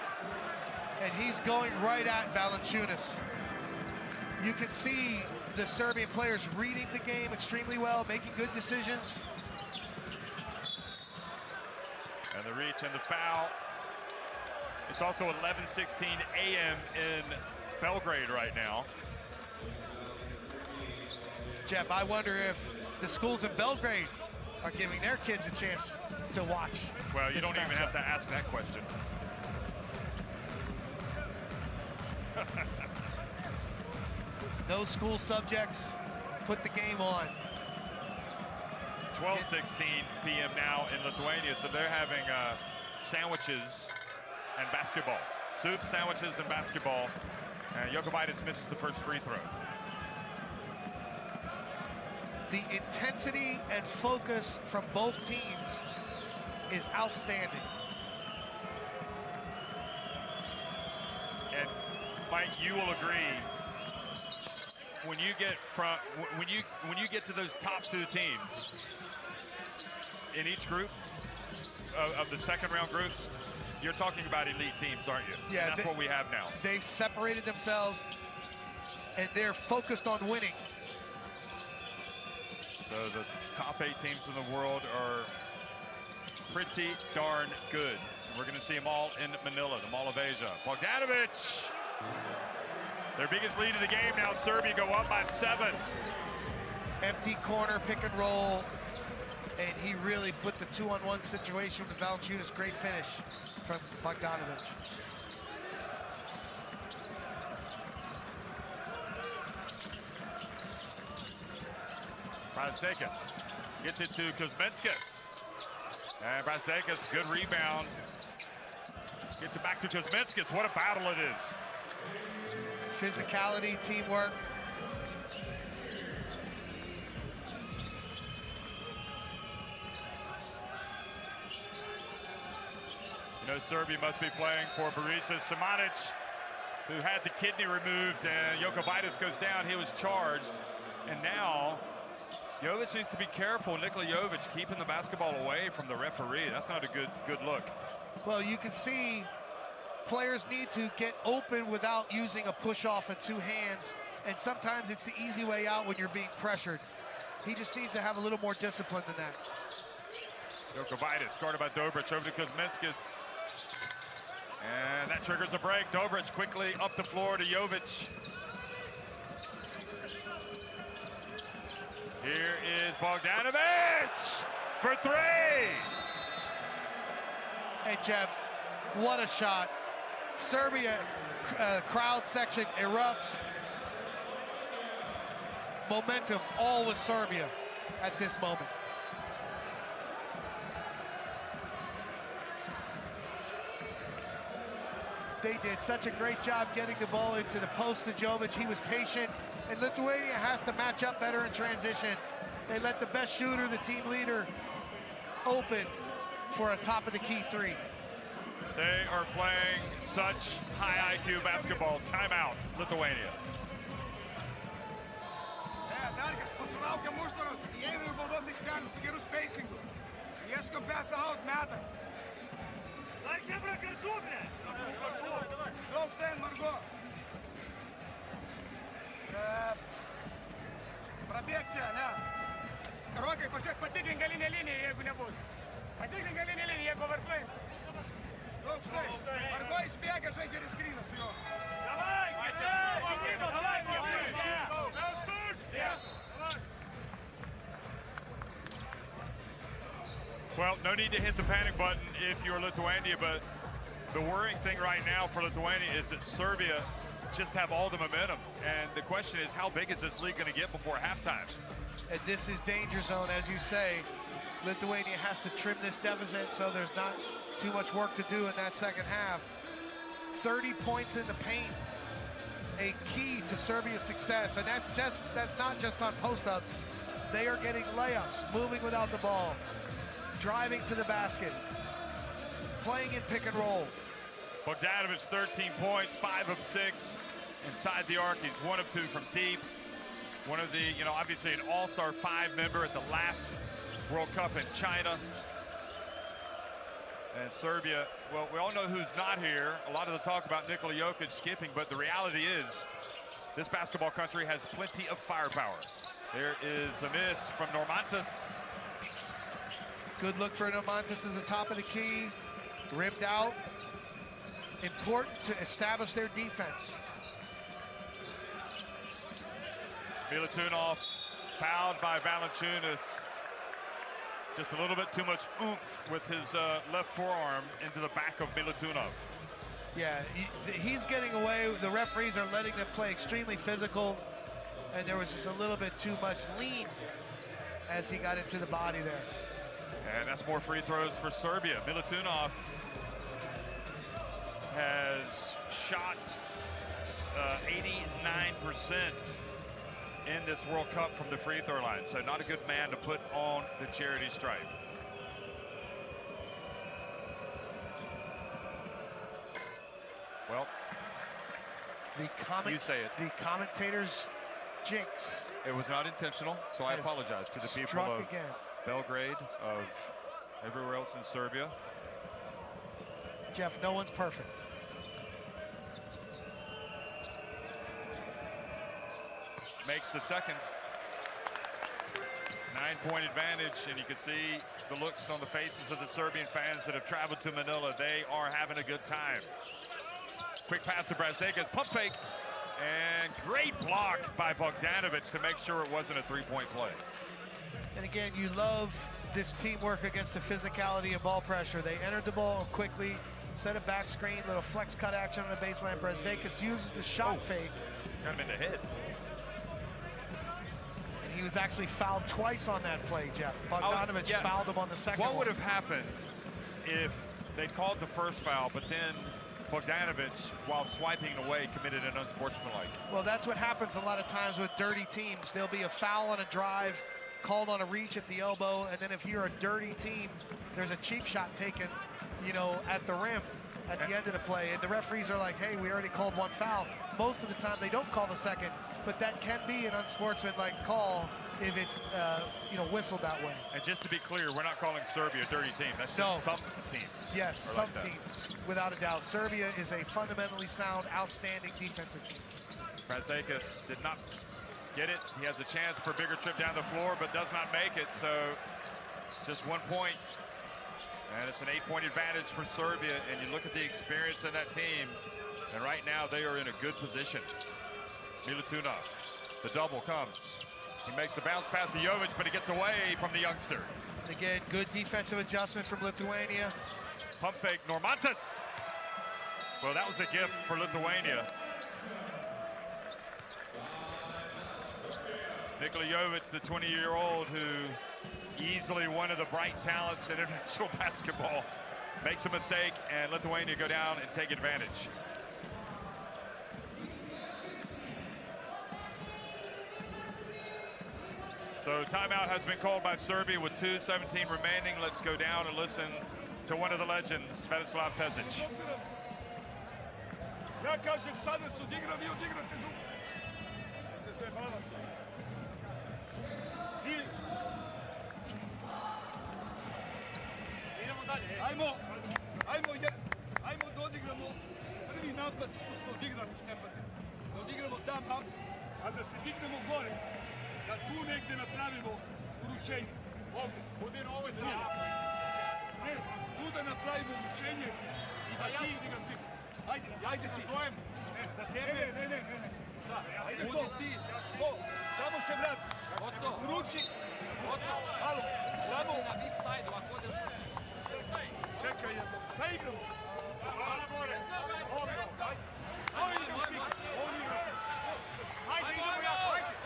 And he's going right at Valanciunas. You can see the Serbian players reading the game extremely well, making good decisions. Bogdanovic, and the foul. It's also 11:16 a.m. in Belgrade right now. Jeff, I wonder if the schools in Belgrade are giving their kids a chance to watch. Well, you don't even have to ask that question. Those school subjects put the game on. 12:16 p.m. now in Lithuania, so they're having sandwiches and basketball. Soup, sandwiches, and basketball. And Jokubaitis misses the first free throw. The intensity and focus from both teams is outstanding. And Mike, you will agree, when you get to those top two teams in each group of the second round groups, you're talking about elite teams, aren't you? Yeah, and that's what we have now. They've separated themselves and they're focused on winning. So the top 8 teams in the world are pretty darn good. We're going to see them all in Manila, the Mall of Asia. Bogdanovic, their biggest lead of the game now. Serbia go up by 7. Empty corner, pick and roll, and he really put the 2-on-1 situation with Valanciunas. Great finish from Bogdanovic. Brasdeikis gets it to Kuzminskas. And Brasdeikis, good rebound. Gets it back to Kuzminskas. What a battle it is. Physicality, teamwork. You know, Serbia must be playing for Borisa Simanic, who had the kidney removed, and Jokubaitis goes down. He was charged. And now Jovic needs to be careful. Nikola Jovic keeping the basketball away from the referee. That's not a good look. Well, you can see players need to get open without using a push-off and 2 hands. And sometimes it's the easy way out when you're being pressured. He just needs to have a little more discipline than that. Jokubaitis guarded by Dobric over to Kuzminskas. And that triggers a break. Dobric quickly up the floor to Jovic. Here is Bogdanovic for 3. Hey, Jeff, what a shot. Serbia crowd section erupts. Momentum all with Serbia at this moment. They did such a great job getting the ball into the post to Jovic. He was patient, and Lithuania has to match up better in transition. They let the best shooter, the team leader, open for a top-of-the-key 3. They are playing such high IQ basketball. Timeout, Lithuania. Pabėgti, ne. Rokai, pažiūrėk, patikrink galinę liniją, jeigu nebus. Patikrink galinę liniją, jeigu varpai. Daug štai. Vargo išbėga, žaidžia ir skryna su juo. Davai, Well, no need to hit the panic button if you're Lithuania, but the worrying thing right now for Lithuania is that Serbia just have all the momentum. And the question is, how big is this league going to get before halftime? And this is danger zone, as you say. Lithuania has to trim this deficit so there's not too much work to do in that second half. 30 points in the paint, a key to Serbia's success. And that's not just on post-ups. They are getting layups, moving without the ball, driving to the basket, playing in pick and roll. Bogdanovic, 13 points, 5 of 6 inside the arc. He's 1 of 2 from deep. One of the, obviously an All-Star 5 member at the last World Cup in China. And Serbia, well, we all know who's not here. A lot of the talk about Nikola Jokic skipping, but the reality is this basketball country has plenty of firepower. There is the miss from Normantas. Good look for Normantas at the top of the key. rimmed out. Important to establish their defense. Milutinov fouled by Valanciunas. Just a little bit too much oomph with his left forearm into the back of Milutinov. Yeah, he's getting away. The referees are letting them play extremely physical, and there was just a little bit too much lean as he got into the body there. And that's more free throws for Serbia. Milutinov has shot 89% in this World Cup from the free throw line, so not a good man to put on the charity stripe. Well, you say it. The commentators jinx. It was not intentional, so I apologize to the people of Belgrade, of everywhere else in Serbia. Jeff, no one's perfect. Makes the second. 9-point advantage, and you can see the looks on the faces of the Serbian fans that have traveled to Manila. They are having a good time. Quick pass to Brasdeikis, pump fake, and great block by Bogdanovic to make sure it wasn't a three-point play. And again, you love this teamwork against the physicality and ball pressure. They entered the ball quickly, set a back screen, little flex cut action on the baseline. Brasdeikis uses the shot fake. Got him in the head. And he was actually fouled twice on that play, Jeff. Bogdanovic fouled him on the second one. What would have happened if they called the first foul, but then Bogdanovic, while swiping away, committed an unsportsmanlike? Well, that's what happens a lot of times with dirty teams. There'll be a foul on a drive, called on a reach at the elbow, and then if you're a dirty team, there's a cheap shot taken, you know, at the rim at the end of the play, and the referees are like, hey, we already called one foul. Most of the time they don't call the second, but that can be an unsportsmanlike call if it's you know, whistled that way. And just to be clear, we're not calling Serbia a dirty team. That's just some teams. Yes, some like teams, without a doubt. Serbia is a fundamentally sound, outstanding defensive team. Brasdeikis did not get it. He has a chance for a bigger trip down the floor, but does not make it. So just 1 point. And it's an 8-point advantage for Serbia. And you look at the experience in that team, and right now they are in a good position. Milutinov, the double comes. He makes the bounce pass to Jovic, but he gets away from the youngster. And again, good defensive adjustment from Lithuania. Pump fake, Normantas. Well, that was a gift for Lithuania. Nikola Jovic, the 20-year-old who easily one of the bright talents in international basketball, makes a mistake, and Lithuania go down and take advantage. So timeout has been called by Serbia with 2:17 remaining. Let's go down and listen to one of the legends, Fibawc Pezic. Ja kažem, sada se odigra, vi odigrate drugo. Ne se zajebavate. Idemo dalje. Ajmo da odigramo prvi napad što smo odigrali, Stefane. Da odigramo tam, a da se dignemo gore. Da tu negde napravimo uručenje. Ovde. Bude na ovoj strani. Ne, tu da napravimo uručenje i da ti... Ajde ti. Ne. Šta? Ajde to. Samo se vratiš. Uruči. Halo. Samo. Na big side, ovako odeš. Čekaj jedno. Šta igramo? Hvala gore. Ajde igramo pik. Ajde idemo jako. Ajde.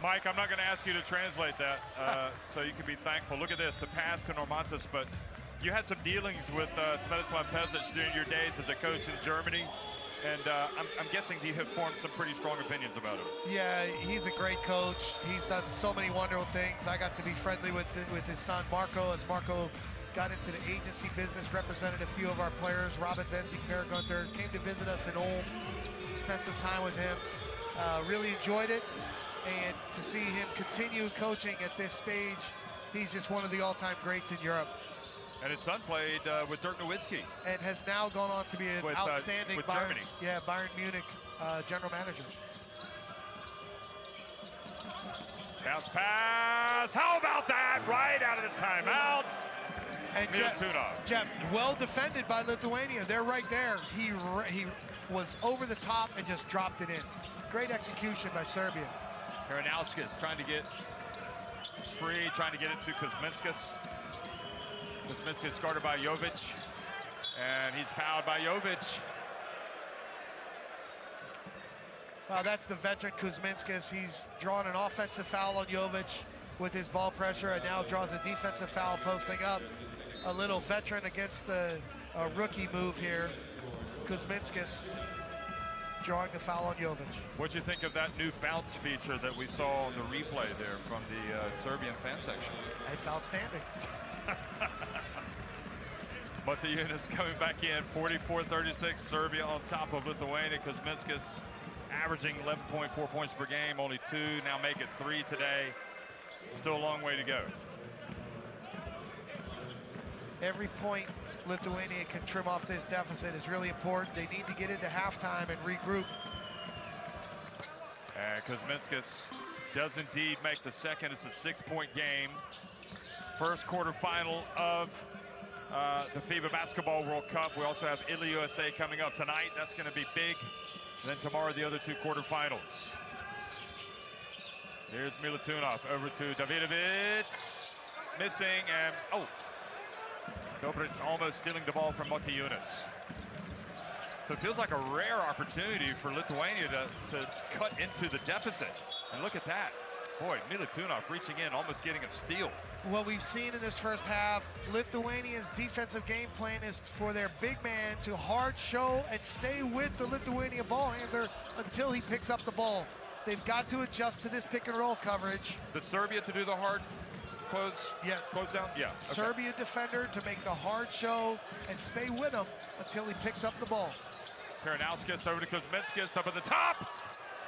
Mike, I'm not going to ask you to translate that, so you can be thankful. Look at this, the pass to Normantas, but you had some dealings with Fibawc Pezic during your days as a coach in Germany, and I'm guessing you have formed some pretty strong opinions about him. Yeah, he's a great coach. He's done so many wonderful things. I got to be friendly with his son, Marco, as Marco got into the agency business, represented a few of our players. Robin Benzie, Per Gunther, came to visit us in Ulm, spent some time with him. Really enjoyed it, and to see him continue coaching at this stage, he's just one of the all-time greats in Europe. And his son played with Dirk Nowitzki. And has now gone on to be an outstanding with Bayern, Germany. Bayern Munich general manager. Bounce pass, how about that? Right out of the timeout. And Jeff, well defended by Lithuania. They're right there. He was over the top and just dropped it in. Great execution by Serbia. Karanauskas trying to get free, trying to get it to Kuzminskas. Kuzminskas guarded by Jovic, and he's fouled by Jovic. That's the veteran Kuzminskas. He's drawn an offensive foul on Jovic with his ball pressure, and now draws a defensive foul posting up. A little veteran against the rookie move here. Kuzminskas drawing the foul on Jovic. What'd you think of that new bounce feature that we saw on the replay there from the Serbian fan section? It's outstanding. Motiejunas coming back in, 44-36, Serbia on top of Lithuania. Kuzminskas averaging 11.4 points per game, only 2, now make it 3 today. Still a long way to go. Every point Lithuania can trim off this deficit is really important. They need to get into halftime and regroup. And Kuzminskas does indeed make the second. It's a 6-point game. First quarterfinal of the FIBA Basketball World Cup. We also have Italy USA coming up tonight. That's going to be big. And then tomorrow, the other 2 quarterfinals. Here's Milutinov over to Davidovic. Missing, and Dobric almost stealing the ball from Motiejunas. So it feels like a rare opportunity for Lithuania to cut into the deficit. And look at that. Boy, Milutinov reaching in, almost getting a steal. What we've seen in this first half, Lithuania's defensive game plan is for their big man to hard show and stay with the Lithuania ball handler until he picks up the ball. They've got to adjust to this pick and roll coverage. The Serbia to do the hard close down? Yeah. Okay. Serbia defender to make the hard show and stay with him until he picks up the ball. Karanauskas over to Kuzminskas up at the top.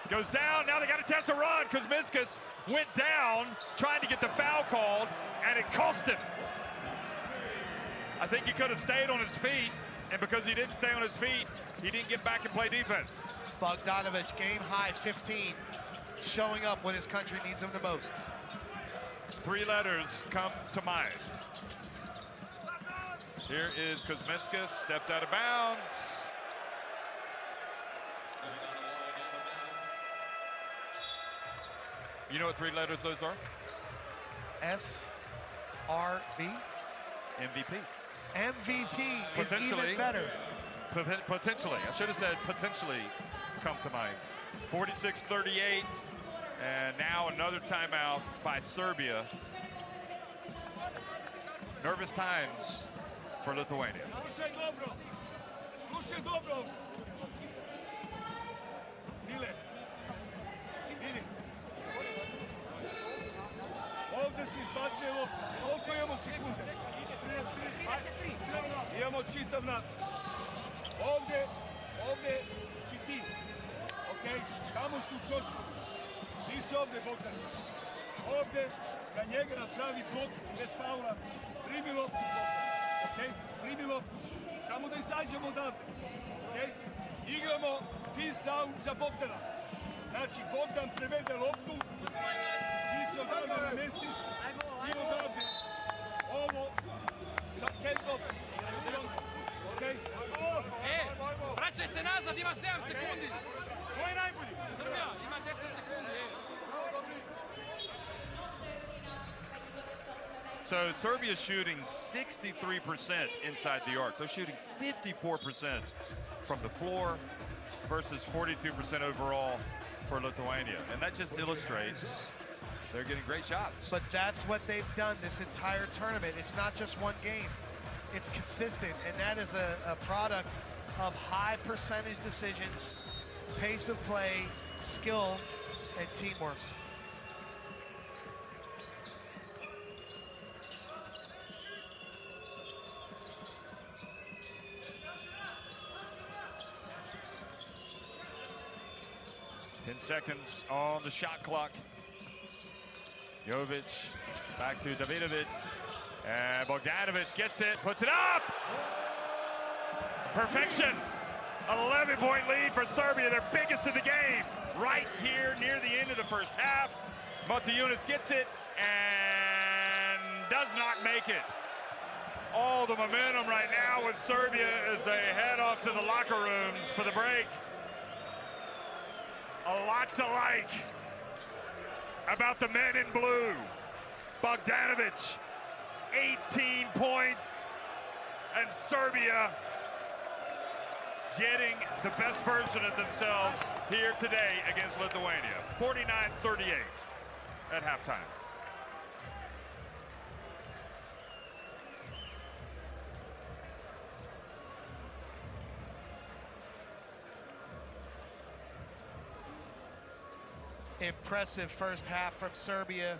Goes down, now they got a chance to run. Kuzminskas went down trying to get the foul called, and it cost him. I think he could have stayed on his feet, and because he didn't stay on his feet, he didn't get back and play defense. Bogdanovic, game high 15, showing up when his country needs him the most. 3 letters come to mind. Here is Kuzminskas, steps out of bounds. You know what 3 letters those are? S-R-B? MVP. MVP is even better. Potentially. I should have said potentially come to mind. 46-38. And now another timeout by Serbia. Nervous times for Lithuania. Ovdje si izbacilo, koliko imamo sekunde? Imamo čitav nad. Ovdje si ti. Ok, tamo si u čošku. Ti si ovdje, Bogdan. Ovdje, da njega napravi blok bez faula. Primi loptu, Bogdan. Ok, primi loptu. Samo da izađemo odavde. Ok, igramo fist down za Bogdana. Znači, Bogdan prevede loptu. Ti se odavde namestiš i odavde ovo sa kendom. Okay. Vraćaj se nazad, ima 7 sekundi. Ko je najbolji? Srbija, ima 10 sekundi. So Serbia's shooting 63% inside the arc. They're shooting 54% from the floor versus 42% overall for Lithuania. And that just illustrates they're getting great shots. But that's what they've done this entire tournament. It's not just one game. It's consistent, and that is a product of high percentage decisions, pace of play, skill, and teamwork. Ten seconds on the shot clock. Jovic back to Davidovic. And Bogdanovic gets it, puts it up! Perfection! 11-point lead for Serbia, their biggest of the game. Right here near the end of the first half. Motiejunas gets it and does not make it. all the momentum right now with Serbia as they head off to the locker rooms for the break. A lot to like about the men in blue. Bogdanovic, 18 points, and Serbia getting the best version of themselves here today against Lithuania. 49-38 at halftime. Impressive first half from Serbia.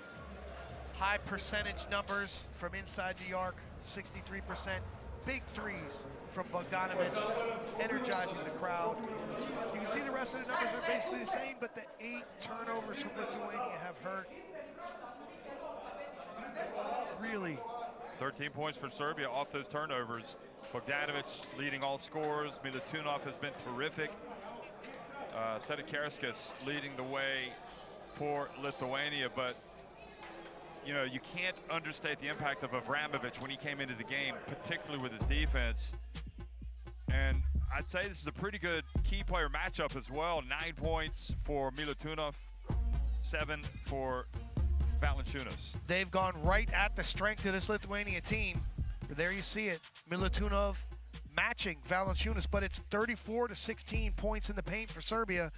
High percentage numbers from inside the arc, 63%. Big threes from Bogdanovic, energizing the crowd. You can see the rest of the numbers are basically the same, but the 8 turnovers from Lithuania have hurt. Really. 13 points for Serbia off those turnovers. Bogdanovic leading all scorers. Milutinov has been terrific. Sedekerskis leading the way for Lithuania, but you know, you can't understate the impact of Avramovic when he came into the game, particularly with his defense. And I'd say this is a pretty good key player matchup as well. 9 points for Milutinov, 7 for Valanciunas. They've gone right at the strength of this Lithuania team. There you see it, Milutinov matching Valanciunas, but it's 34-16 points in the paint for Serbia.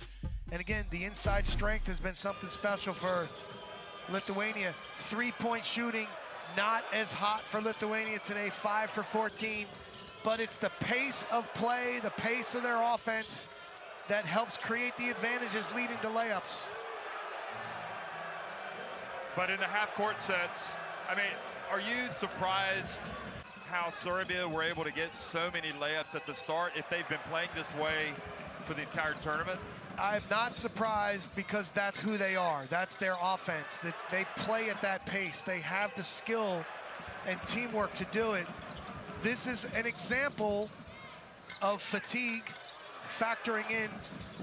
And again, the inside strength has been something special for Lithuania. 3-point shooting, not as hot for Lithuania today, 5 for 14. But it's the pace of play, the pace of their offense that helps create the advantages leading to layups. But in the half-court sets, I mean, are you surprised how Serbia were able to get so many layups at the start if they've been playing this way for the entire tournament? I'm not surprised because that's who they are. That's their offense. They play at that pace. They have the skill and teamwork to do it. This is an example of fatigue factoring in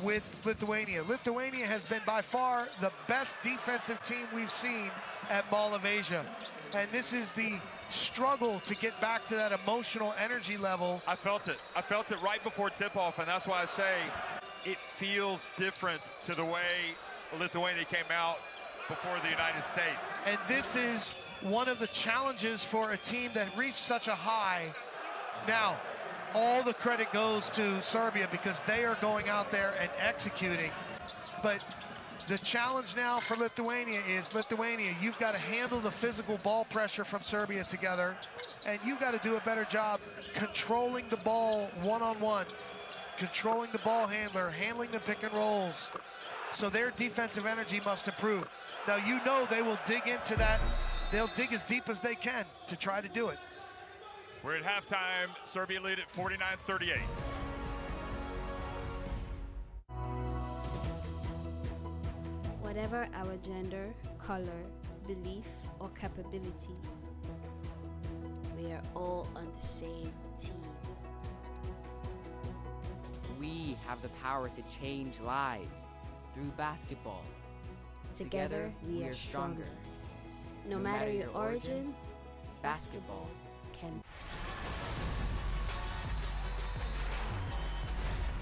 with Lithuania. Lithuania has been by far the best defensive team we've seen at Mall of Asia. And this is the struggle to get back to that emotional energy level. I felt it. I felt it right before tip-off, and that's why I say it feels different to the way Lithuania came out before the United States. And this is one of the challenges for a team that reached such a high. Now, all the credit goes to Serbia because they are going out there and executing. But the challenge now for Lithuania is, Lithuania, you've got to handle the physical ball pressure from Serbia together, and you've got to do a better job controlling the ball one-on-one, controlling the ball handler, handling the pick and rolls. So their defensive energy must improve. Now, you know they will dig into that. They'll dig as deep as they can to try to do it. We're at halftime. Serbia lead at 49-38. Whatever our gender, color, belief, or capability, we are all on the same team. We have the power to change lives through basketball. Together, we are stronger. No matter your origin, basketball can.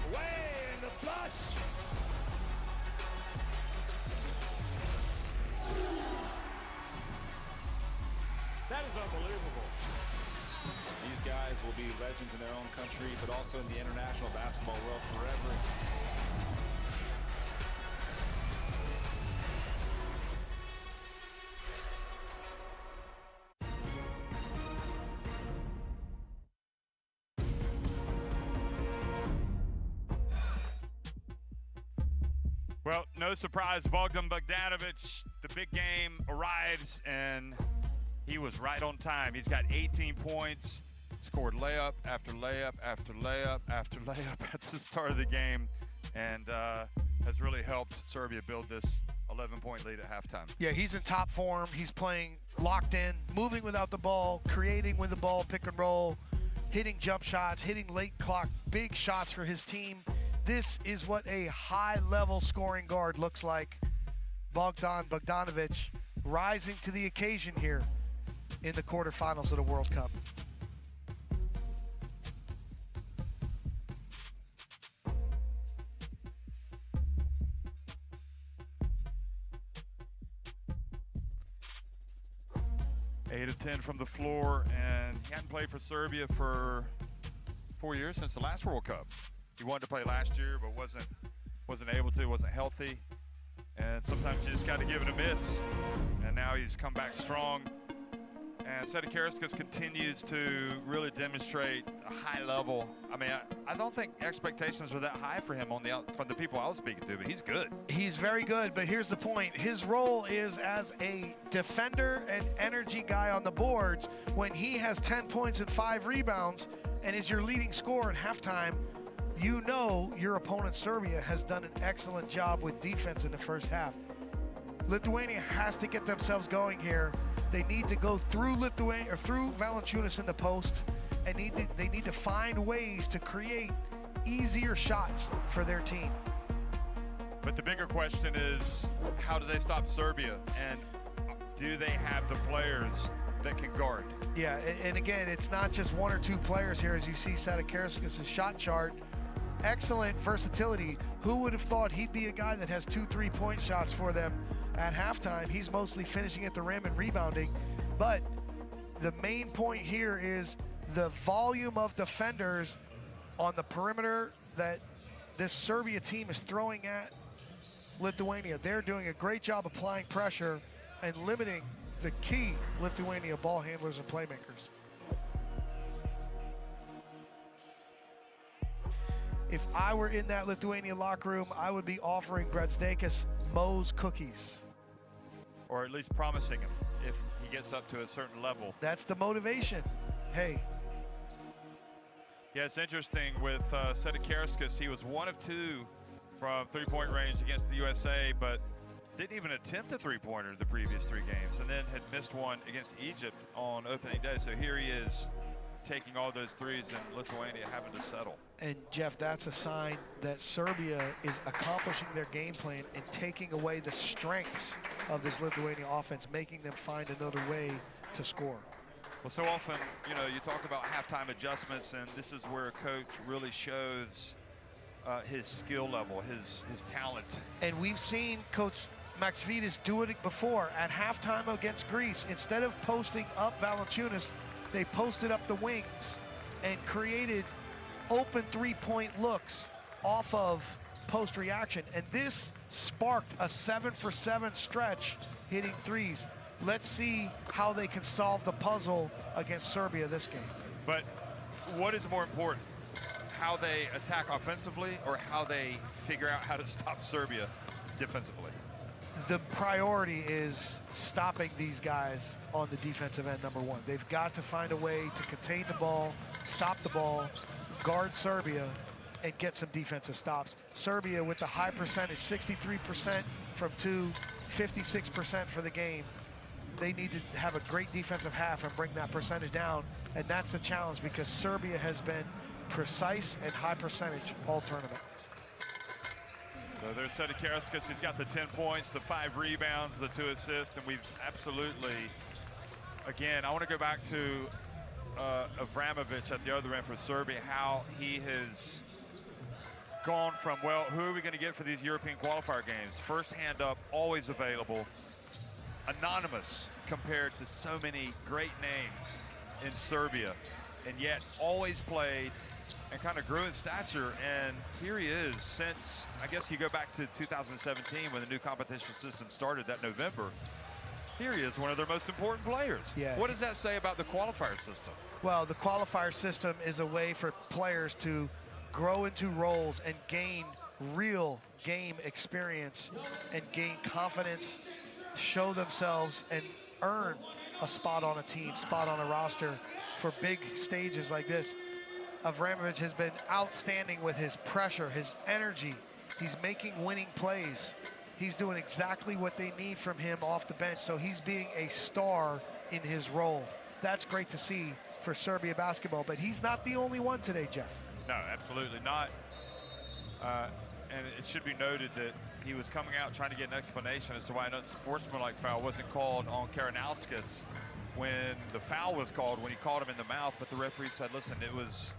Away in the flush. That is unbelievable. These guys will be legends in their own country, but also in the international basketball world forever. Well, no surprise, Bogdanovic, the big game arrives, and he was right on time. He's got 18 points, scored layup after layup after layup after layup at the start of the game, and has really helped Serbia build this 11-point lead at halftime. Yeah, he's in top form. He's playing locked in, moving without the ball, creating with the ball, pick and roll, hitting jump shots, hitting late clock, big shots for his team. This is what a high-level scoring guard looks like. Bogdanovic rising to the occasion here in the quarterfinals of the World Cup. 8 of 10 from the floor, and he hadn't played for Serbia for 4 years since the last World Cup. He wanted to play last year, but wasn't able to, wasn't healthy. And sometimes you just got to give it a miss. And now he's come back strong. And Serbia continues to really demonstrate a high level. I mean, I don't think expectations were that high for him from the people I was speaking to, but he's good. He's very good, but here's the point. His role is as a defender and energy guy on the boards. When he has 10 points and 5 rebounds and is your leading scorer at halftime, you know your opponent Serbia has done an excellent job with defense in the first half. Lithuania has to get themselves going here. They need to go through Lithuania or through Valanciunas in the post, and they need to find ways to create easier shots for their team. But the bigger question is, how do they stop Serbia? And do they have the players that can guard? Yeah, and again, it's not just 1 or 2 players here. As you see Serbia shot chart, excellent versatility. Who would have thought he'd be a guy that has 2 3-point shots for them at halftime? He's mostly finishing at the rim and rebounding. But the main point here is the volume of defenders on the perimeter that this Serbia team is throwing at Lithuania. They're doing a great job applying pressure and limiting the key Lithuania ball handlers and playmakers. If I were in that Lithuania locker room, I would be offering Bredzdeikis Moe's cookies. Or at least promising him if he gets up to a certain level. That's the motivation. Hey. Yeah, it's interesting with Serbia. He was 1 of 2 from 3-point range against the USA, but didn't even attempt a 3-pointer the previous 3 games, and then had missed one against Egypt on opening day. So here he is taking all those threes, and Lithuania having to settle. And Jeff, that's a sign that Serbia is accomplishing their game plan and taking away the strengths of this Lithuania offense, making them find another way to score. Well, so often, you know, you talk about halftime adjustments, and this is where a coach really shows his skill level, his talent. And we've seen Coach Maxvidis do it before at halftime against Greece. Instead of posting up Valanciunas, they posted up the wings and created open 3-point looks off of post reaction. And this sparked a 7-for-7 stretch hitting threes. Let's see how they can solve the puzzle against Serbia this game. But what is more important? How they attack offensively or how they figure out how to stop Serbia defensively? The priority is stopping these guys on the defensive end, number 1. They've got to find a way to contain the ball, stop the ball, guard Serbia, and get some defensive stops. Serbia with the high percentage, 63% from 2, 56% for the game. They need to have a great defensive half and bring that percentage down, and that's the challenge because Serbia has been precise and high percentage all tournament. So there's Serbia. He's got the 10 points, the 5 rebounds, the 2 assists, and we've absolutely, again, I want to go back to Avramovic at the other end for Serbia, how he has gone from, well, who are we going to get for these European qualifier games? First hand up, always available, anonymous compared to so many great names in Serbia, and yet always played and kind of grew in stature. And here he is since, I guess you go back to 2017 when the new competition system started that November. Here he is, one of their most important players. Yeah. What does that say about the qualifier system? Well, the qualifier system is a way for players to grow into roles and gain real game experience and gain confidence, show themselves, and earn a spot on a team, spot on a roster for big stages like this. Avramovic has been outstanding with his pressure, his energy. He's making winning plays. He's doing exactly what they need from him off the bench, so he's being a star in his role. That's great to see for Serbia basketball, but he's not the only one today, Jeff. No, absolutely not. And it should be noted that he was coming out trying to get an explanation as to why a sportsmanlike foul wasn't called on Karanauskas when the foul was called, when he caught him in the mouth, but the referee said, listen, it was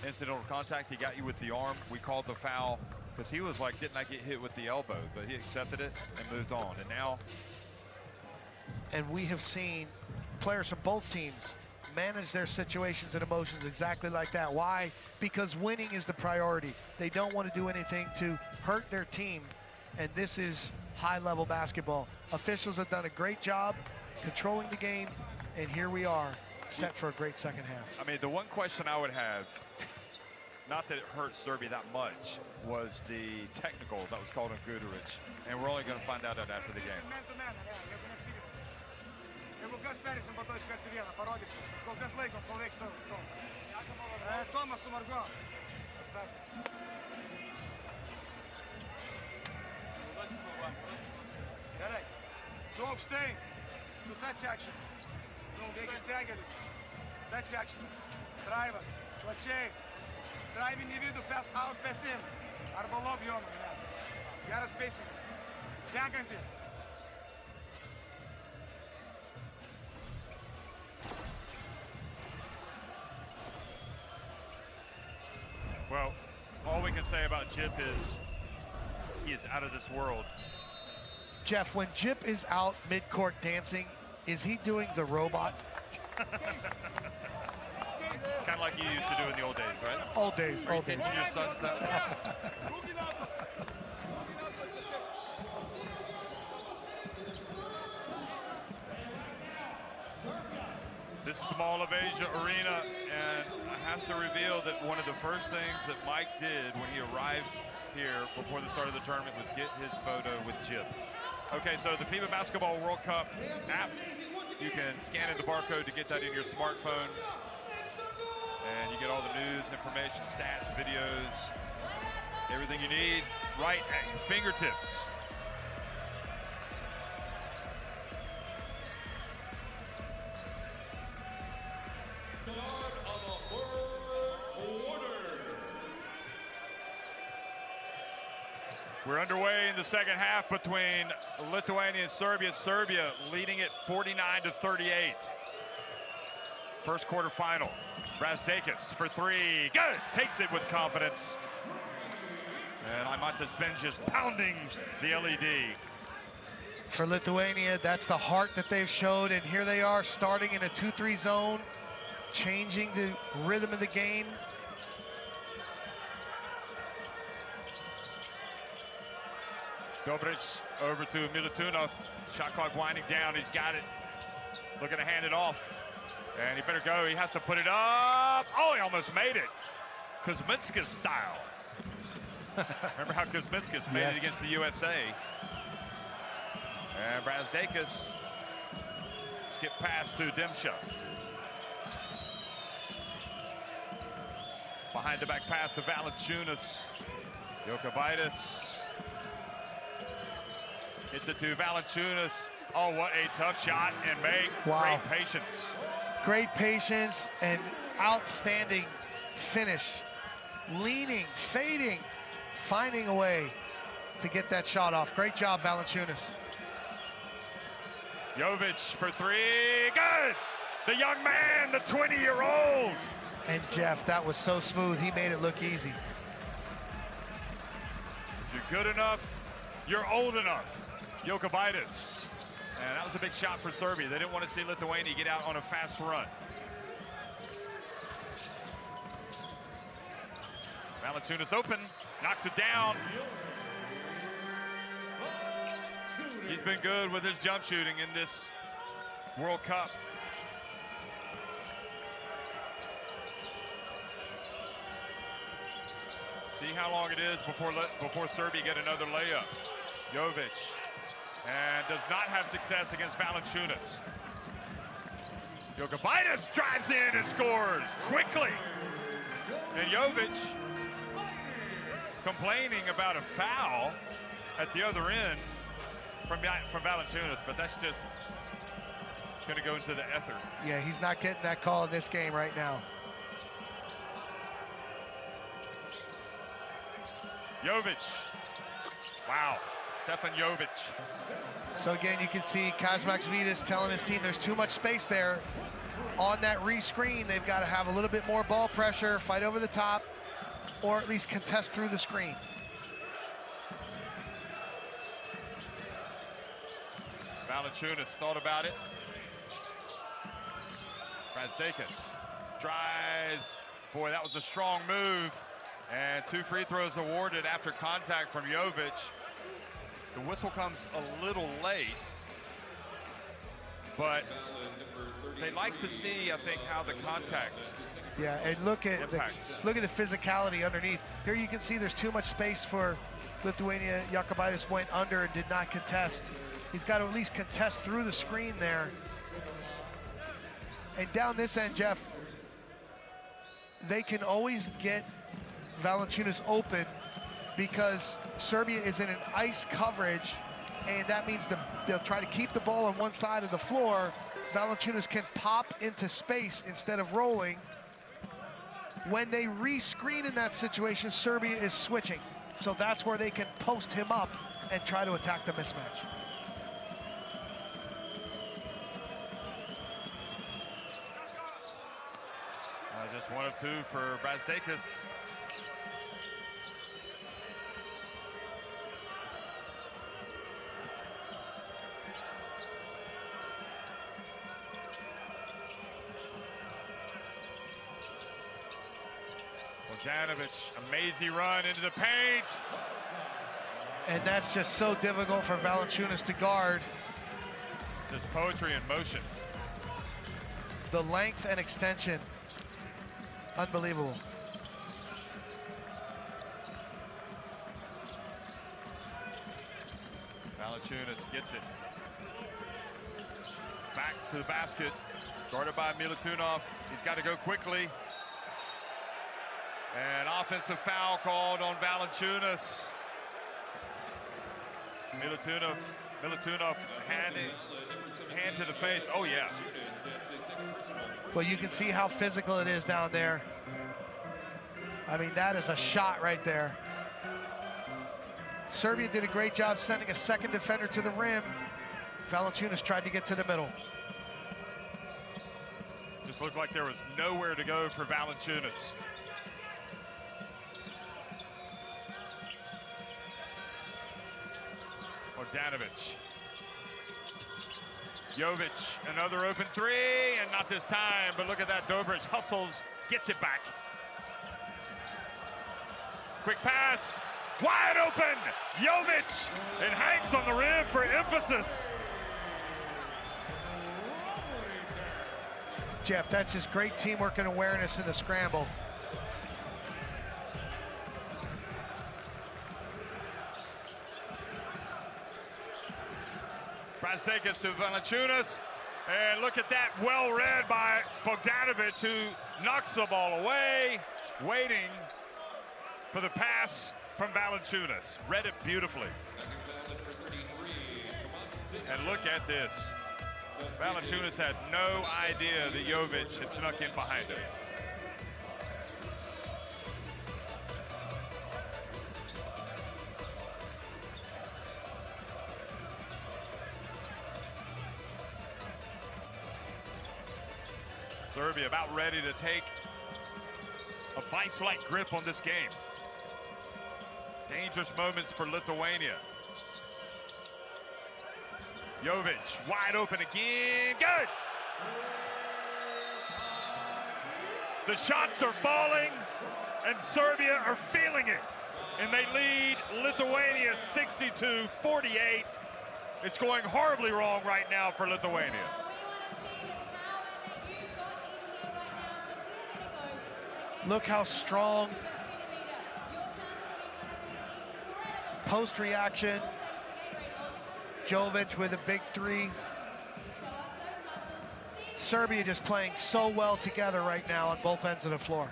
incidental contact. He got you with the arm. We called the foul because he was like, didn't I get hit with the elbow? But he accepted it and moved on. And now. And we have seen players from both teams manage their situations and emotions exactly like that. Why? Because winning is the priority. They don't want to do anything to hurt their team, and this is high-level basketball. Officials have done a great job controlling the game, and here we are, set for a great second half. I mean, the one question I would have, not that it hurt Serbia that much, was the technical that was called on Guduric, and we're only going to find out that after the game. Jeigu kas perėsim po to iš karto vieną, parodysiu. Kol kas laikom, kol veiks to. Tomas su Margo. Gerai. Tu aukštai. Su touch action. Bėgi stegelius. Touch action. Drivas. Plačiai. Driving į vidų, pass out, pass in. Arba lob Joną. Geras pacing. Sekantį. Well, all we can say about Jip is he is out of this world. Jeff, when Jip is out mid-court dancing, is he doing the robot? Kind of like you used to do in the old days, right? Old days, old days. Your sons that. This is the Mall of Asia Arena, and I have to reveal that one of the first things that Mike did when he arrived here before the start of the tournament was get his photo with Jip. Okay, so the FIBA Basketball World Cup app, you can scan in the barcode to get that in your smartphone, and you get all the news, information, stats, videos, everything you need right at your fingertips. We're underway in the second half between Lithuania and Serbia. Serbia leading it 49-38. First quarter final. Brasdakis for three. Good! Takes it with confidence. And Imantas Benjis pounding the LED. For Lithuania, that's the heart that they've showed, and here they are starting in a 2-3 zone, changing the rhythm of the game. Dobric over to Militunov. Shot clock winding down. He's got it. Looking to hand it off. And he better go. He has to put it up. Oh, he almost made it. Kuzminskas style. Remember how Kuzminskas made it against the USA. And Brasdakis skip pass to Dimsha. Behind the back pass to Valanciunas. Jokubaitis. Hits it to Valanciunas. Oh, what a tough shot and make. Wow. Great patience. Great patience and outstanding finish. Leaning, fading, finding a way to get that shot off. Great job, Valanciunas. Jovic for three. Good! The young man, the 20-year-old. And Jeff, that was so smooth. He made it look easy. You're good enough. You're old enough. Jokubaitis. And that was a big shot for Serbia. They didn't want to see Lithuania get out on a fast run. Valanciunas open, knocks it down. He's been good with his jump shooting in this World Cup. See how long it is before Serbia get another layup. Jovic. And does not have success against Valanciunas. Jokubaitis drives in and scores quickly. And Jovic complaining about a foul at the other end from Valanciunas, but that's just going to go into the ether. Yeah, he's not getting that call in this game right now. Jovic. Wow. Stefan Jovic. So again, you can see Kuzminskas telling his team there's too much space there. On that re-screen, they've got to have a little bit more ball pressure, fight over the top, or at least contest through the screen. Valanciunas thought about it. Brasdeikis drives. Boy, that was a strong move. And 2 free throws awarded after contact from Jovic. The whistle comes a little late, but they like to see, I think, how the contact Yeah, and look at impacts. the physicality underneath. Here you can see there's too much space for Lithuania. Jakubaitis went under and did not contest. He's got to at least contest through the screen there. And down this end, Jeff, they can always get Valanciunas open because Serbia is in an ice coverage, and that means they'll try to keep the ball on one side of the floor. Valanciunas can pop into space instead of rolling. When they re-screen in that situation, Serbia is switching. So that's where they can post him up and try to attack the mismatch. Just 1 of 2 for Brasdeikis. Bogdanovic, amazing run into the paint. And that's just so difficult for Valanciunas to guard. Just poetry in motion. The length and extension, unbelievable. Valanciunas gets it. Back to the basket, guarded by Milutinov. He's got to go quickly. And offensive foul called on Valanciunas. Milutinov hand to the face. Oh yeah. Well, you can see how physical it is down there. I mean, that is a shot right there. Serbia did a great job sending a second defender to the rim. Valanciunas tried to get to the middle. Just looked like there was nowhere to go for Valanciunas. Bogdanovic. Jovic, another open 3, and not this time, but look at that. Dobric hustles, gets it back. Quick pass, wide open, Jovic, and hangs on the rim for emphasis. Jeff, that's just great teamwork and awareness in the scramble. Brasdeikis to Valanciunas, and look at that, well read by Bogdanovic, who knocks the ball away, waiting for the pass from Valanciunas. Read it beautifully. And look at this. Valanciunas had no idea that Jovic had snuck in behind him. Serbia about ready to take a vice-like grip on this game. Dangerous moments for Lithuania. Jovic, wide open again, good! The shots are falling, and Serbia are feeling it. And they lead Lithuania 62-48. It's going horribly wrong right now for Lithuania. Look how strong. Post reaction. Jovic with a big 3. Serbia just playing so well together right now on both ends of the floor.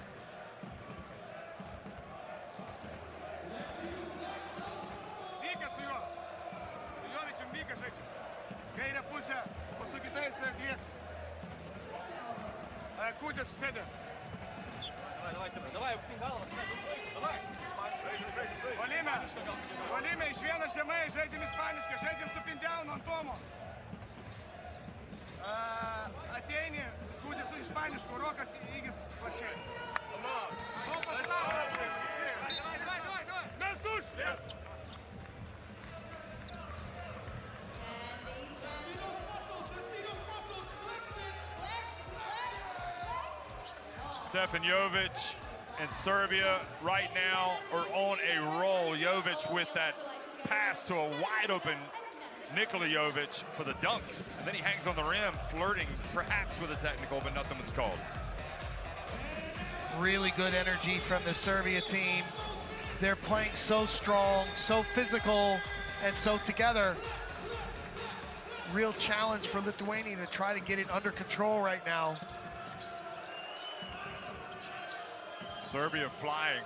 Valime, iš vieno žemai, žaidžiam ispaniškai, žaidžiam su pindown ant Tomo. Ateini, kūdė su ispanišku, Rokas įgis plačiai. Nesuč! Stefan Jovic and Serbia right now are on a roll. Jovic with that pass to a wide open Nikola Jovic for the dunk. And then he hangs on the rim, flirting perhaps with a technical, but nothing was called. Really good energy from the Serbia team. They're playing so strong, so physical, and so together. Real challenge for Lithuania to try to get it under control right now. Serbia flying.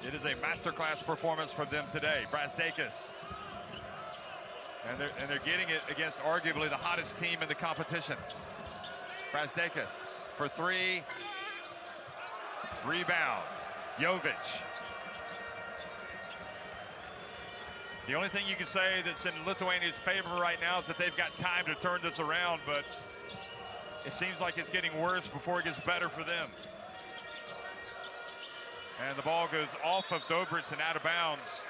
It is a masterclass performance from them today. Brasdeikis. And they're getting it against arguably the hottest team in the competition. Brasdeikis for three. Rebound. Jovic. The only thing you can say that's in Lithuania's favor right now is that they've got time to turn this around, but it seems like it's getting worse before it gets better for them. And the ball goes off of Dobrich and out of bounds.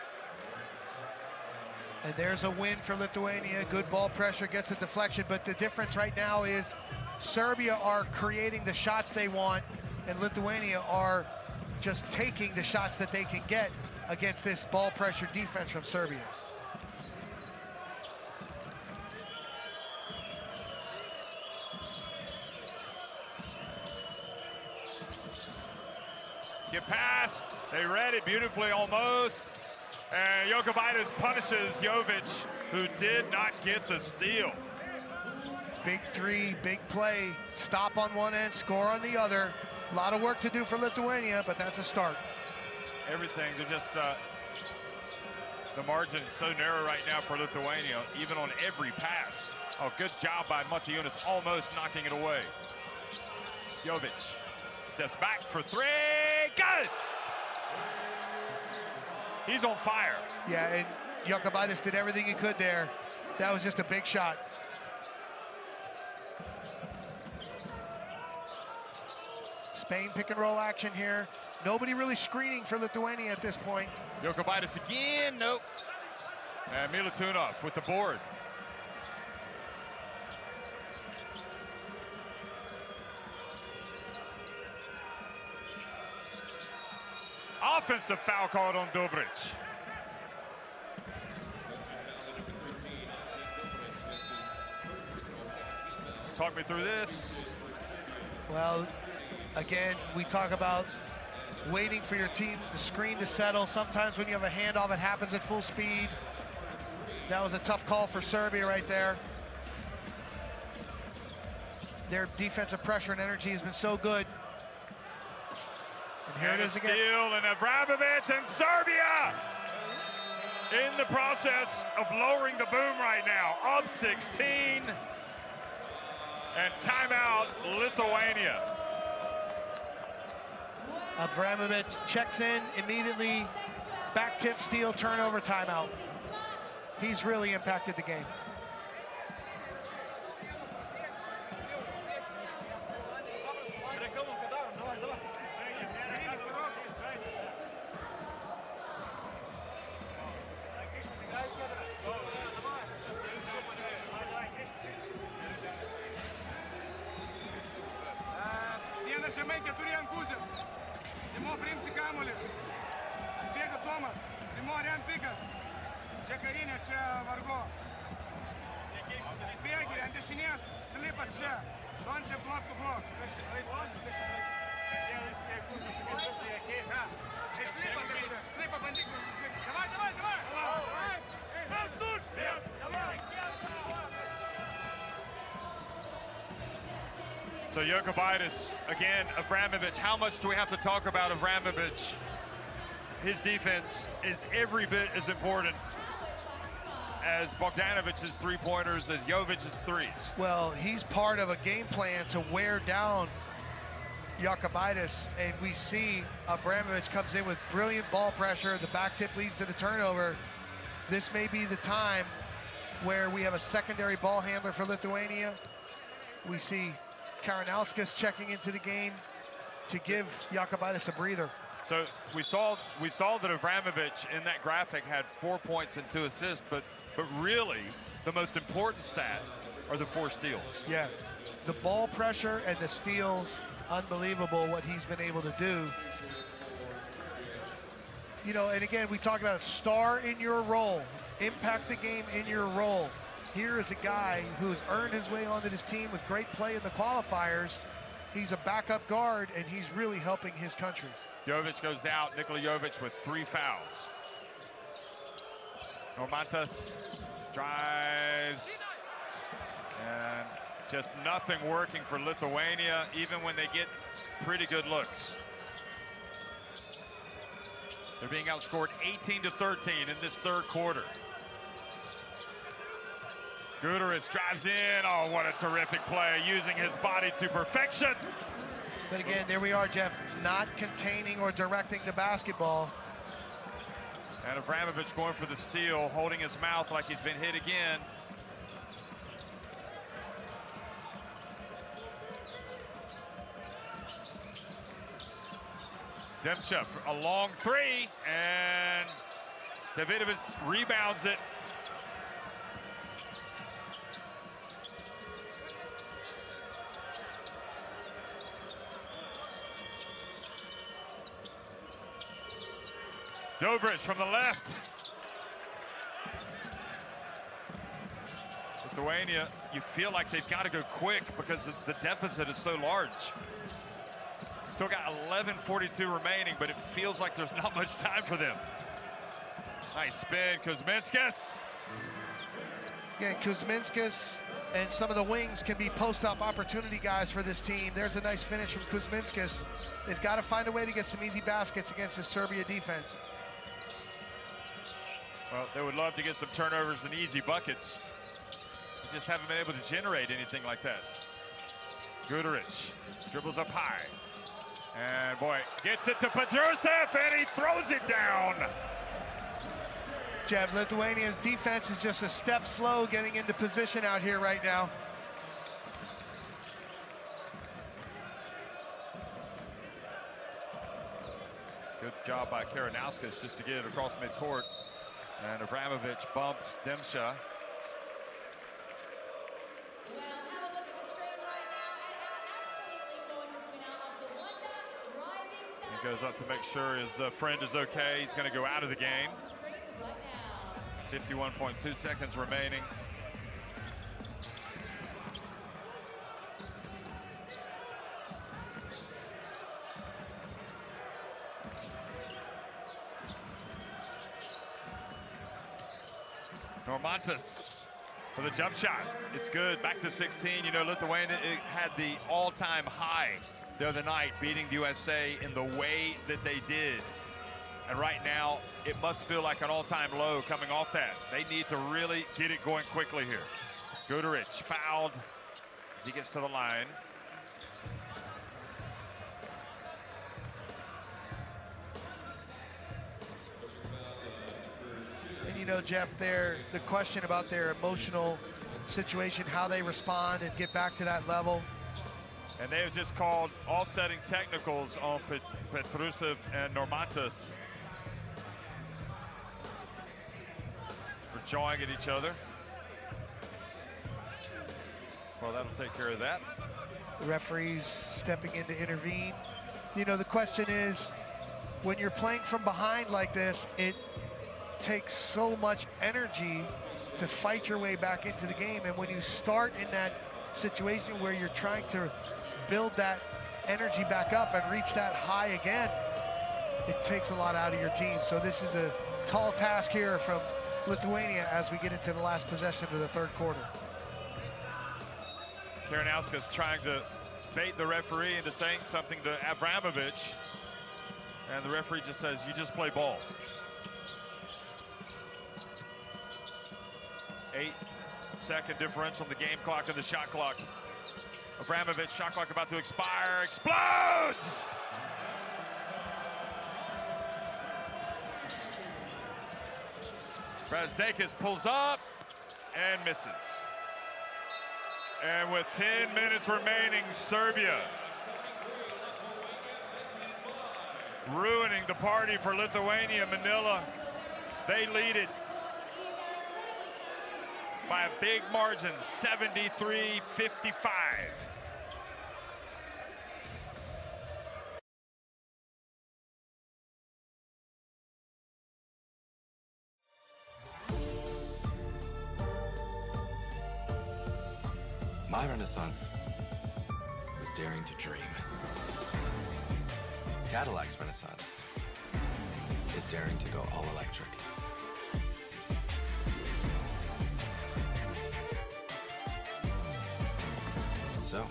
And there's a win for Lithuania. Good ball pressure, gets a deflection, but the difference right now is Serbia are creating the shots they want, and Lithuania are just taking the shots that they can get against this ball pressure defense from Serbia. Get past, they read it beautifully almost. And Jokubaitis punishes Jovic, who did not get the steal. Big three, big play, stop on one end, score on the other. A lot of work to do for Lithuania, but that's a start. Everything, they're just, the margin is so narrow right now for Lithuania, even on every pass. Oh, good job by Motiejunas, almost knocking it away. Jovic steps back for three, good! He's on fire. Yeah, and Jokubaitis did everything he could there. That was just a big shot. Spain pick and roll action here. Nobody really screening for Lithuania at this point. Jokubaitis again, nope. And Milutinov with the board. Offensive foul called on Dobrich. Talk me through this. Well, again, we talk about waiting for your team, the screen to settle. Sometimes when you have a handoff, it happens at full speed. That was a tough call for Serbia right there. Their defensive pressure and energy has been so good. And here it is again. Steal, and Abramovich, and Serbia in the process of lowering the boom right now. Up 16. And timeout, Lithuania. Abramovich checks in immediately. Back tip, steal, turnover, timeout. He's really impacted the game. Žemaitė turi ant pusės. Dimo priimsi kamuolį. Bėga Tomas. Dimo rem pikas. Čia karinė, čia vargo. Bėgi ant dešinės. Slipas čia. Dončia blok to blok. Slipa bandyk. Davai, davai, davai. Visus. So Jokubaitis, again, Abramovich, how much do we have to talk about Abramovich? His defense is every bit as important as Bogdanovic's three-pointers, as Jovic's threes. Well, he's part of a game plan to wear down Jokubaitis, and we see Abramovich comes in with brilliant ball pressure. The back tip leads to the turnover. This may be the time where we have a secondary ball handler for Lithuania. We see Karanauskas checking into the game to give Jokubaitis a breather. So we saw that Abramovich in that graphic had 4 points and 2 assists, but really the most important stat are the 4 steals. Yeah, the ball pressure and the steals unbelievable what he's been able to do. You know, and again, we talk about a star in your role, impact the game in your role. Here is a guy who has earned his way onto this team with great play in the qualifiers. He's a backup guard, and he's really helping his country. Jovic goes out. Nikola Jovic with 3 fouls. Normantas drives. And just nothing working for Lithuania, even when they get pretty good looks. They're being outscored 18-13 in this third quarter. Guduric drives in. Oh, what a terrific play, using his body to perfection. But again, there we are, Jeff, not containing or directing the basketball. And Abramovich going for the steal, holding his mouth like he's been hit again. Demchev, a long 3, and Davidovich rebounds it. Dobrich from the left. Lithuania, you feel like they've got to go quick because the deficit is so large. Still got 11:42 remaining, but it feels like there's not much time for them. Nice spin, Kuzminskas. Again, Kuzminskas and some of the wings can be post-up opportunity guys for this team. There's a nice finish from Kuzminskas. They've got to find a way to get some easy baskets against the Serbia defense. Well, they would love to get some turnovers and easy buckets. They just haven't been able to generate anything like that. Guduric dribbles up high. And boy, gets it to Petrusev, and he throws it down. Jeff, Lithuania's defense is just a step slow getting into position out here right now. Good job by Karanauskas just to get it across midcourt. And Abramovich bumps Demcha. He goes up to make sure his friend is okay. He's going to go out of the game. 51.2 seconds remaining. Normantas for the jump shot. It's good. Back to 16. You know, Lithuania had the all-time high the other night, beating the USA in the way that they did. And right now, it must feel like an all-time low coming off that. They need to really get it going quickly here. Guduric fouled as he gets to the line. And you know, Jeff, the question about their emotional situation, how they respond and get back to that level. And they have just called offsetting technicals on Petrusev and Normantas for jawing at each other. Well, that'll take care of that. The referees stepping in to intervene. You know, the question is, when you're playing from behind like this, it takes so much energy to fight your way back into the game. And when you start in that situation where you're trying to build that energy back up and reach that high again, it takes a lot out of your team. So this is a tall task here from Lithuania as we get into the last possession of the third quarter. Karanauskas trying to bait the referee into saying something to Abramovich, and the referee just says, you just play ball. 8-second differential in the game clock and the shot clock. Abramovich, shot clock about to expire, explodes! Brasdeikis pulls up and misses. And with 10 minutes remaining, Serbia ruining the party for Lithuania. Manila, they lead it by a big margin, 73-55. My renaissance was daring to dream. Cadillac's renaissance is daring to go all electric. So,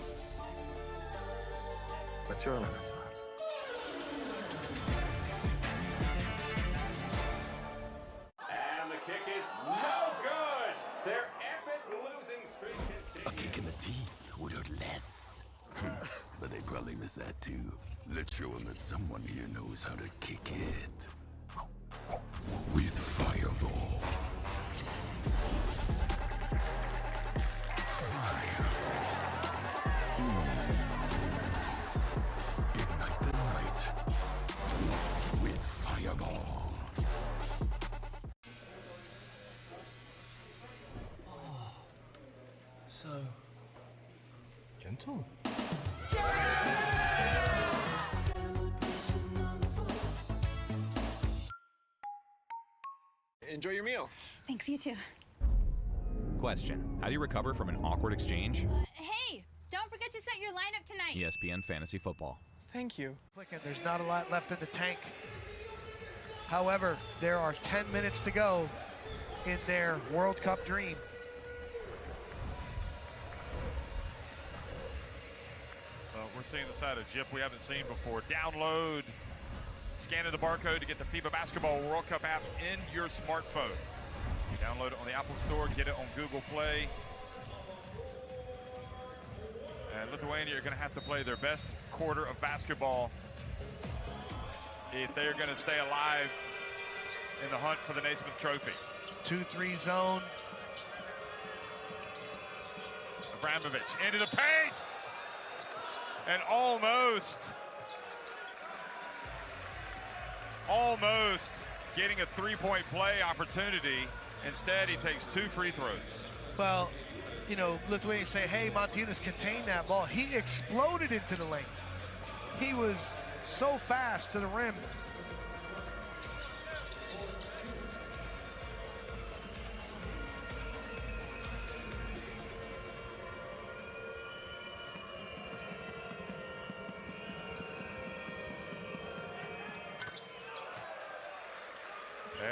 what's your renaissance? And the kick is no good. Their epic losing streak continues. A kick in the teeth would hurt less. But they probably miss that too. Let's show them that someone here knows how to kick it. With Fireball. Ignite the night with Fireball. So gentle. Enjoy your meal. Thanks, you too. Question: how do you recover from an awkward exchange? Hey, don't forget to set your lineup tonight. ESPN Fantasy Football. Thank you. There's not a lot left in the tank. However, there are 10 minutes to go in their World Cup dream. We're seeing the side of Jip we haven't seen before. Download, scanning the barcode to get the FIBA Basketball World Cup app in your smartphone. Download it on the Apple Store, get it on Google Play. And Lithuania are going to have to play their best quarter of basketball if they're going to stay alive in the hunt for the Naismith Trophy. 2-3 zone. Abramovich into the paint! And almost getting a three-point play opportunity. Instead, he takes 2 free throws. Well, you know, Lithuania say, hey, Montinas contained that ball. He exploded into the lane. He was so fast to the rim.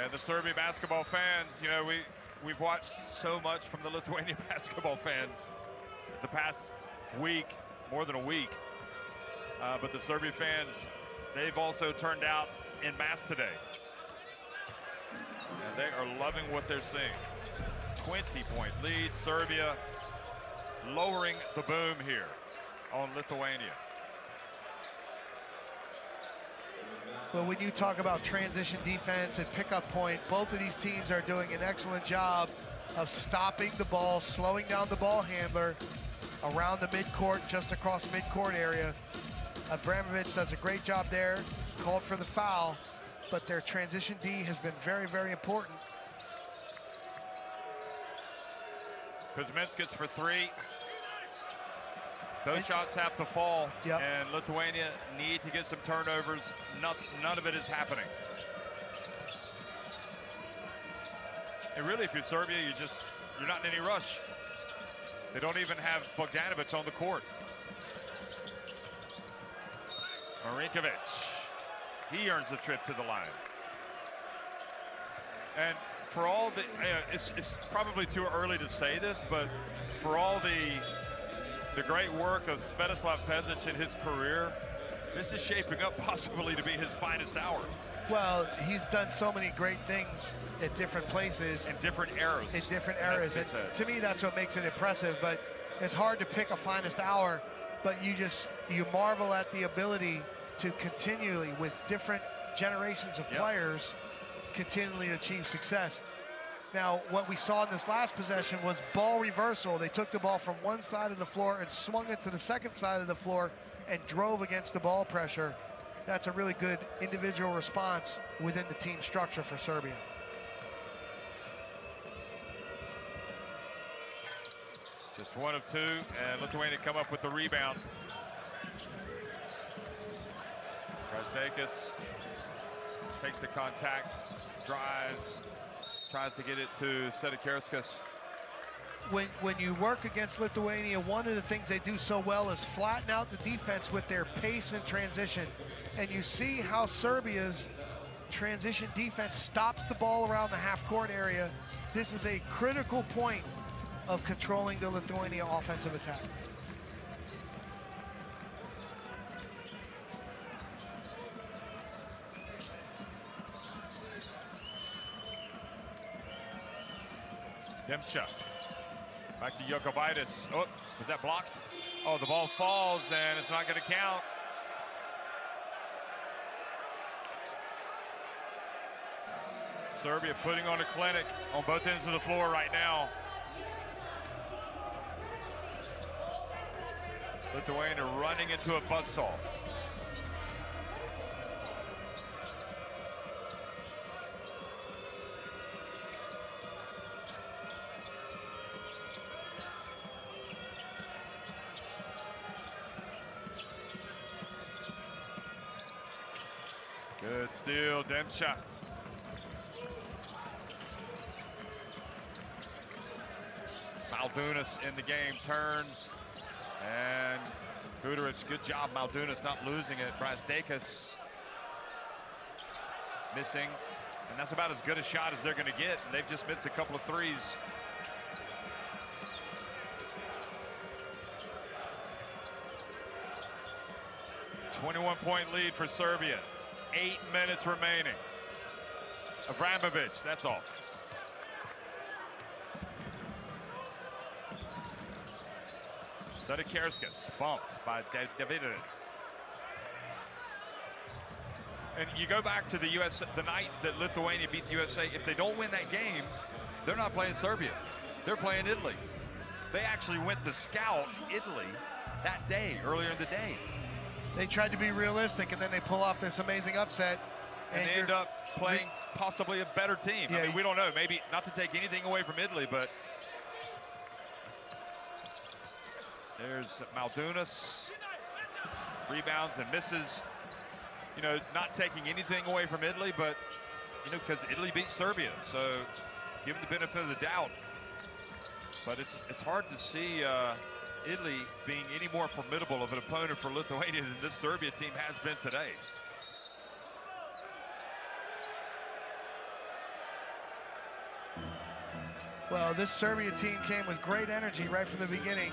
And the Serbia basketball fans, you know, we've watched so much from the Lithuania basketball fans the past week, more than a week. But the Serbia fans, they've also turned out en masse today. And they are loving what they're seeing. 20-point lead, Serbia lowering the boom here on Lithuania. Well, when you talk about transition defense and pickup point, both of these teams are doing an excellent job of stopping the ball, slowing down the ball handler around the midcourt, just across midcourt area. Abramovich does a great job there, called for the foul, but their transition D has been very, very important. Kuzminskis for 3. Those shots have to fall, and Lithuania need to get some turnovers. None of it is happening. And really, if you're Serbia, you're not in any rush. They don't even have Bogdanovic on the court. Marinkovic, he earns the trip to the line. And for all the, it's probably too early to say this, but for all the great work of Svetislav Pezic in his career, this is shaping up possibly to be his finest hour. Well, he's done so many great things at different places. In different eras. In different eras. And to me, that's what makes it impressive, but it's hard to pick a finest hour, but you marvel at the ability to continually, with different generations of players, continually achieve success. Now, what we saw in this last possession was ball reversal. They took the ball from one side of the floor and swung it to the second side of the floor and drove against the ball pressure. That's a really good individual response within the team structure for Serbia. Just 1 of 2, and Lithuania come up with the rebound. Krasnikas takes the contact, drives, tries to get it to Sedekarskas. when you work against Lithuania, one of the things they do so well is flatten out the defense with their pace and transition. And you see how Serbia's transition defense stops the ball around the half-court area. This is a critical point of controlling the Lithuania offensive attack. Demcha. Back to Jokubaitis. Oh, was that blocked? Oh, the ball falls and it's not going to count. Serbia putting on a clinic on both ends of the floor right now. Lithuania running into a buzzsaw. Good steal, Demcha. Maldunas in the game, turns, and Fibawc, good job, Maldunas not losing it. Brasdekas missing, and that's about as good a shot as they're gonna get. They've just missed a couple of threes. .21 lead for Serbia. 8 minutes remaining. Abramovich, that's off. Sedekerskas bumped by Davidovits. And you go back to the US, the night that Lithuania beat the USA, if they don't win that game, they're not playing Serbia. They're playing Italy. They actually went to scout Italy that day, earlier in the day. They tried to be realistic, and then they pull off this amazing upset. And they end up playing possibly a better team. Yeah, I mean, we don't know. Maybe not to take anything away from Italy, but there's Maldunas. Rebounds and misses. You know, not taking anything away from Italy, but, you know, because Italy beat Serbia. So give them the benefit of the doubt. But it's hard to see Italy being any more formidable of an opponent for Lithuania than this Serbia team has been today. Well, this Serbia team came with great energy right from the beginning.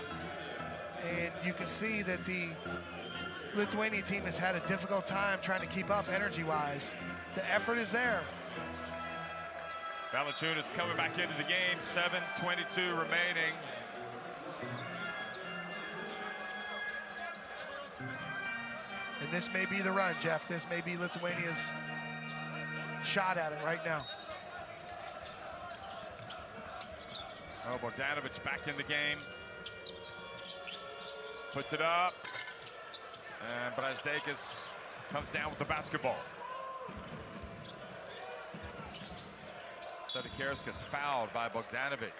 And you can see that the Lithuania team has had a difficult time trying to keep up energy-wise. The effort is there. Valanciunas coming back into the game, 7:22 remaining. And this may be the run, Jeff. This may be Lithuania's shot at it right now. Oh, Bogdanovic back in the game. Puts it up. And Brasdekas comes down with the basketball. Sedekerskas fouled by Bogdanovic.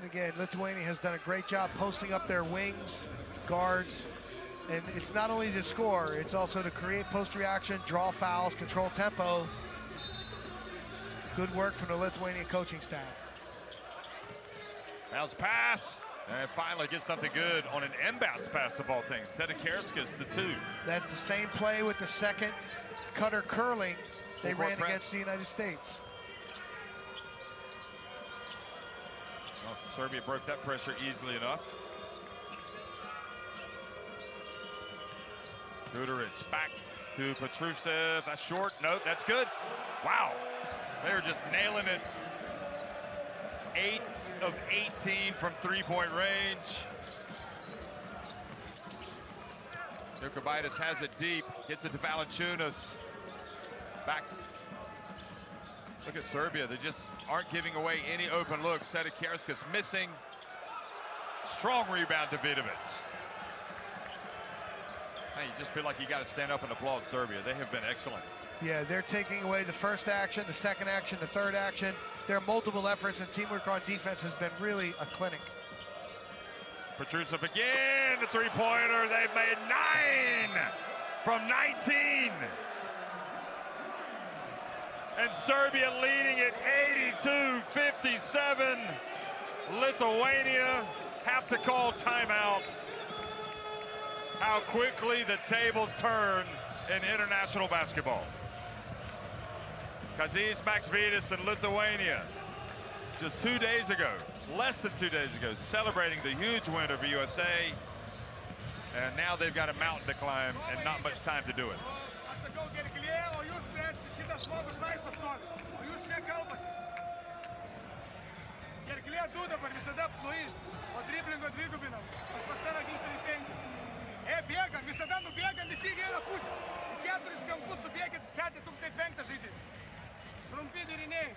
Again, Lithuania has done a great job posting up their wings, guards, and it's not only to score, it's also to create post-reaction, draw fouls, control tempo. Good work from the Lithuanian coaching staff. Bounce pass, and finally gets something good on an inbounds pass of all things. Sedekerskas, the two. That's the same play with the second cutter curling they ran against the United States. Well, Serbia broke that pressure easily enough. Fibawc back to Petrusev. That's short. No, that's good. Wow. They were just nailing it. 8 of 18 from three-point range. Jokubaitis has it deep. Gets it to Valanciunas. Back. Look at Serbia. They just aren't giving away any open looks. Sedekerskas missing. Strong rebound to Davidovits. Hey, you just feel like you got to stand up and applaud Serbia. They have been excellent. Yeah, they're taking away the first action, the second action, the third action. There are multiple efforts, and teamwork on defense has been really a clinic. Petrusev again, the three-pointer. They've made 9 from 19. And Serbia leading at 82-57. Lithuania have to call timeout. How quickly the tables turn in international basketball. Kazys Maksvytis in Lithuania, just 2 days ago, less than 2 days ago, celebrating the huge win over USA. And now they've got a mountain to climb and not much time to do it. Bėgam, visada nubėgam visi į vieną pusę. Į 4 kampus subėgit, sėdit tuk taip 5 žaidį. Trumpi deriniai,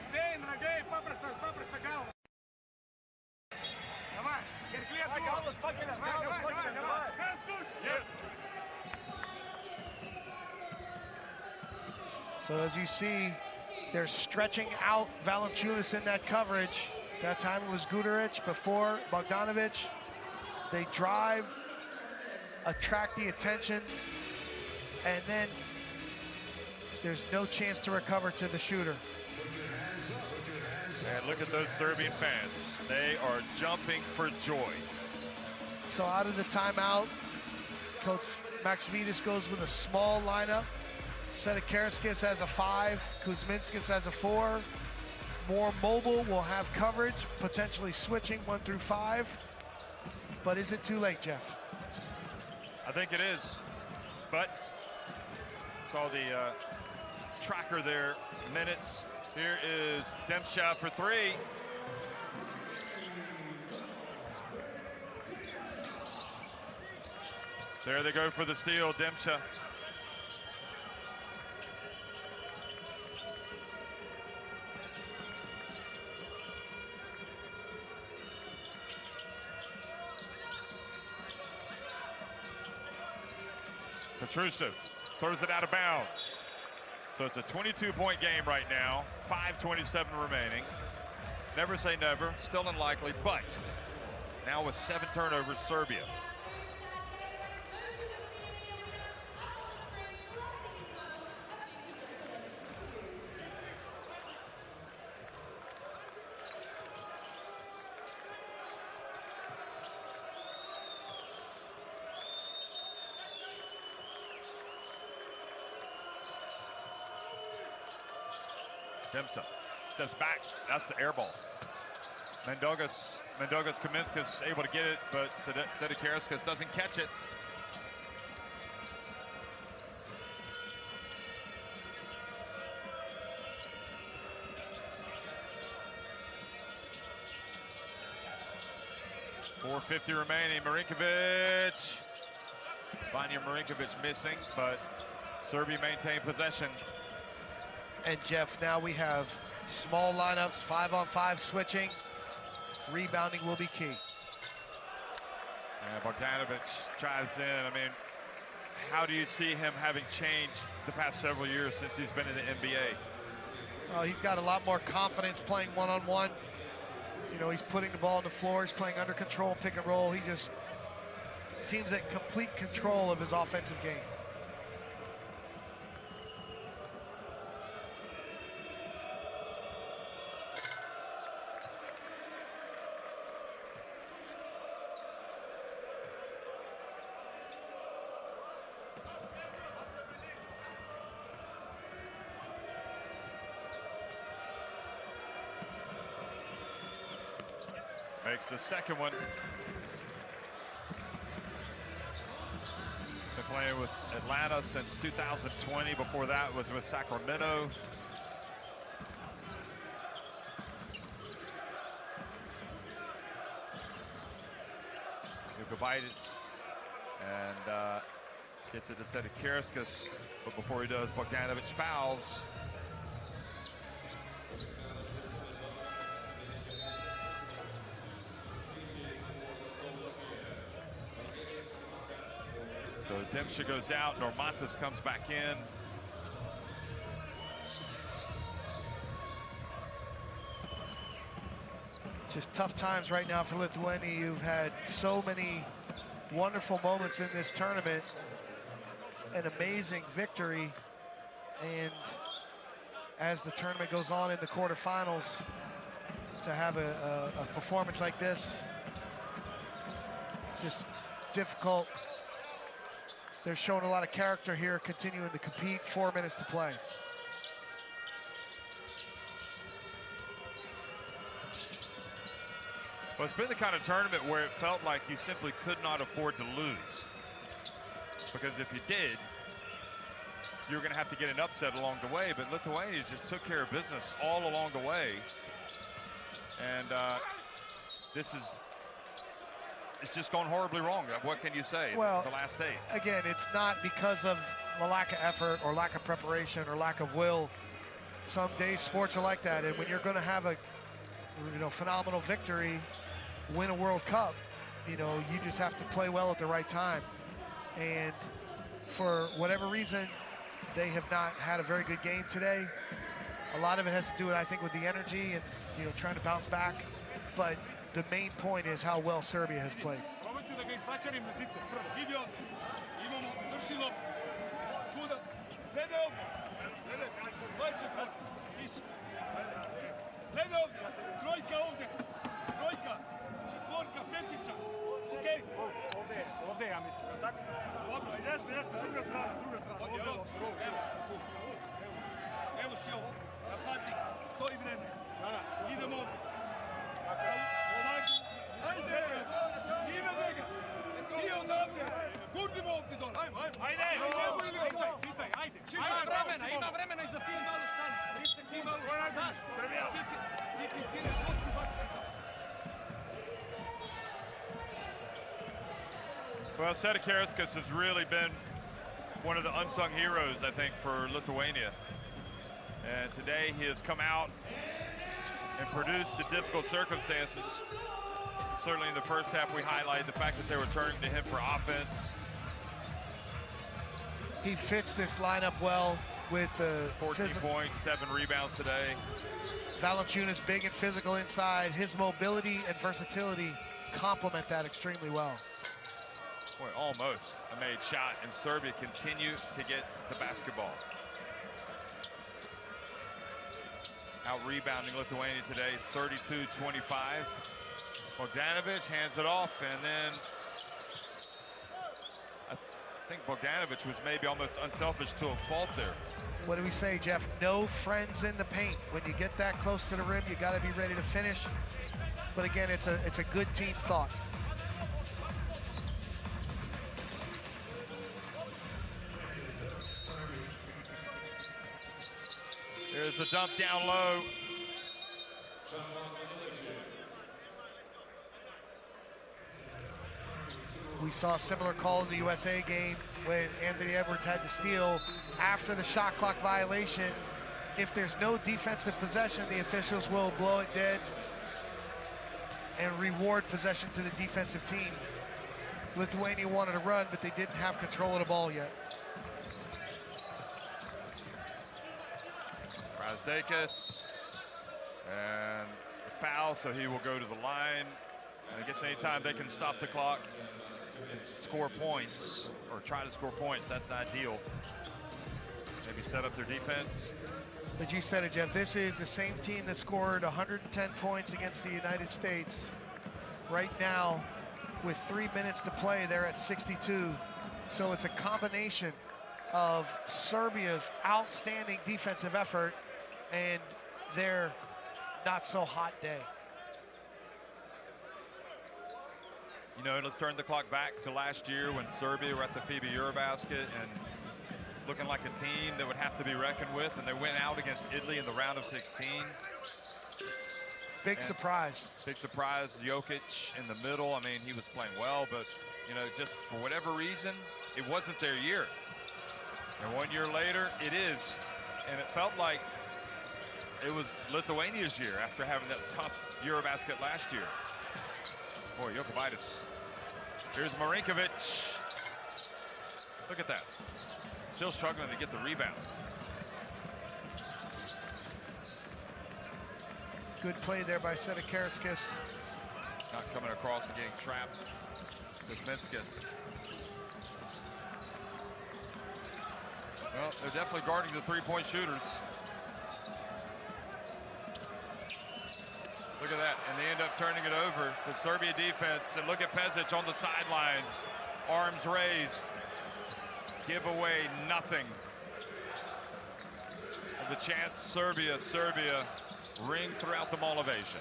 spėjim, ragai, paprasta galva. Davai, gerklė, galvas pakelia, davai. So as you see, they're stretching out Valanciunas in that coverage. That time it was Guduric, before Bogdanovic. They drive, attract the attention, and then there's no chance to recover to the shooter. And look at those Serbian fans. They are jumping for joy. So out of the timeout, Coach Maksvytis goes with a small lineup. Sedekerskis has a 5, Kuzminskis has a 4. More mobile, will have coverage, potentially switching 1 through 5. But is it too late, Jeff? I think it is, but saw the tracker there, minutes. Here is Demcha for 3. There they go for the steal, Demcha. Petrusev throws it out of bounds. So it's a 22-point game right now, 5:27 remaining. Never say never, still unlikely, but now with 7 turnovers, Serbia. Demcha steps back. That's the air ball. Mendogas Kaminskas able to get it, but Sedekerskis doesn't catch it. .450 remaining. Marinkovic. Vanja Marinkovic missing, but Serbia maintained possession. And Jeff, now we have small lineups, 5-on-5 switching. Rebounding will be key. And Bogdanovic drives in. I mean, how do you see him having changed the past several years since he's been in the NBA? Oh, he's got a lot more confidence playing one-on-one. You know, he's putting the ball on the floor. He's playing under control, pick and roll. He just seems at complete control of his offensive game. Makes the second one. Been playing with Atlanta since 2020. Before that was with Sacramento. Jukavaitis and gets it to Sedekerskis, but before he does, Bogdanovic fouls. So Demcha goes out, Normantas comes back in. Just tough times right now for Lithuania. You've had so many wonderful moments in this tournament. An amazing victory. And as the tournament goes on in the quarterfinals, it's to have a performance like this. Just difficult. They're showing a lot of character here, continuing to compete. 4 minutes to play. Well, it's been the kind of tournament where it felt like you simply could not afford to lose. Because if you did, you were going to have to get an upset along the way. But Lithuania just took care of business all along the way. And it's just gone horribly wrong. What can you say? Well, the last 8. Again, it's not because of the lack of effort or lack of preparation or lack of will. Some days sports are like that. And when you're going to have a phenomenal victory, win a World Cup, you just have to play well at the right time. And for whatever reason, they have not had a very good game today. A lot of it has to do, I think, with the energy and trying to bounce back. But the main point is how well Serbia has played. Ovdje ja mislim, tako? Dobro, jesne, druga strana. Evo si ovo, napadi, stoji vreme. Idemo ovdje. Ovako, ajde, ide njega, ti odavde, gurnimo ovdje dole. Ajde, evo ili ovdje. Čitaj, ajde. Ima vremena i za film malo stane. Ti malo stane. Srbija. Ti ne potpuno baci. Well, Sedekerskis has really been one of the unsung heroes, I think, for Lithuania. And today he has come out and produced in difficult circumstances. Certainly in the first half, we highlighted the fact that they were turning to him for offense. He fits this lineup well with the 14 points, 7 rebounds today. Valanciunas big and physical inside. His mobility and versatility complement that extremely well. Boy, almost a made shot, and Serbia continue to get the basketball. Out rebounding Lithuania today, 32-25. Bogdanovic hands it off, and then I think Bogdanovic was maybe almost unselfish to a fault there. What do we say, Jeff? No friends in the paint. When you get that close to the rim, you got to be ready to finish. But again, it's a good team thought. There's the dump down low. We saw a similar call in the USA game when Anthony Edwards had to steal after the shot clock violation. If there's no defensive possession, the officials will blow it dead and reward possession to the defensive team. Lithuania wanted to run, but they didn't have control of the ball yet. Razdakis, and the foul, so he will go to the line. And I guess anytime they can stop the clock and score points, or try to score points, that's ideal. Maybe set up their defense. But you said it, Jeff, this is the same team that scored 110 points against the United States. Right now, with 3 minutes to play, they're at 62. So it's a combination of Serbia's outstanding defensive effort and their not so hot day. You know, let's turn the clock back to last year when Serbia were at the FIBA Eurobasket and looking like a team that would have to be reckoned with, and they went out against Italy in the round of 16. Big surprise. Big surprise. Jokic in the middle. I mean, he was playing well, but, you know, just for whatever reason, it wasn't their year. And 1 year later, it is. And it felt like it was Lithuania's year after having that tough Eurobasket last year. Boy, Jokovitis. Here's Marinkovic. Look at that. Still struggling to get the rebound. Good play there by Sedekerskis. Not coming across and getting trapped. Kuzminskis. Well, they're definitely guarding the three-point shooters. Look Look at that, and they end up turning it over. The Serbia defense, and look at Pezic on the sidelines, arms raised. Give away nothing. And the chance Serbia ring throughout the Mall ovation.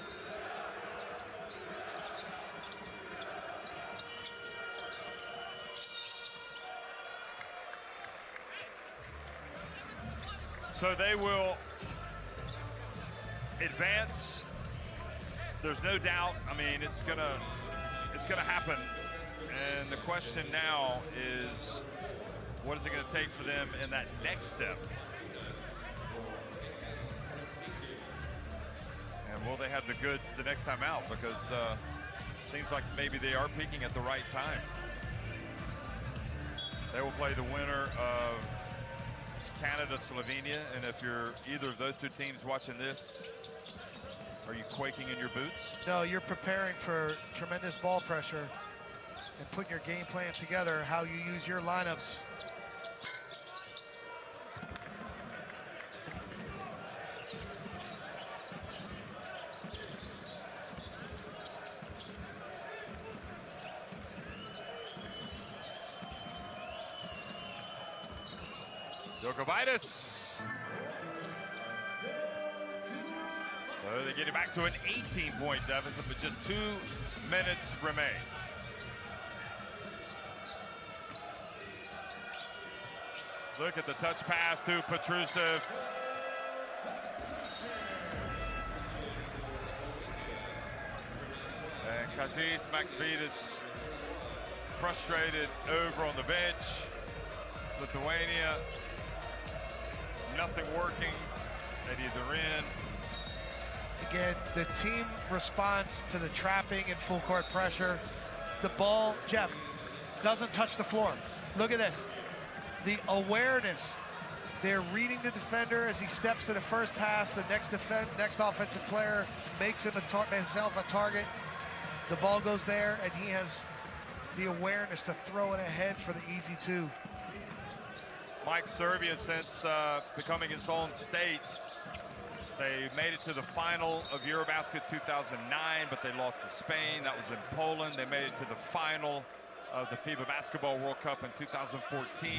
So they will advance. There's no doubt. I mean, it's gonna happen. And the question now is, what is it going to take for them in that next step? And will they have the goods the next time out? Because it seems like maybe they are peaking at the right time. They will play the winner of Canada, Slovenia, and if you're either of those two teams watching this, are you quaking in your boots? No, you're preparing for tremendous ball pressure and putting your game plan together, how you use your lineups. Djokovic. So they're getting back to an 18-point deficit, but just 2 minutes remain. Look at the touch pass to Petrusev. And Kazis Maksvitis frustrated over on the bench. Lithuania, nothing working at either end. Again, the team response to the trapping and full court pressure. The ball, Jeff, doesn't touch the floor. Look at this. The awareness. They're reading the defender as he steps to the first pass. The next offensive player makes himself a target. The ball goes there, and he has the awareness to throw it ahead for the easy two. Mike, Serbia, since becoming its own state, they made it to the final of Eurobasket 2009, but they lost to Spain. That was in Poland. They made it to the final of the FIBA Basketball World Cup in 2014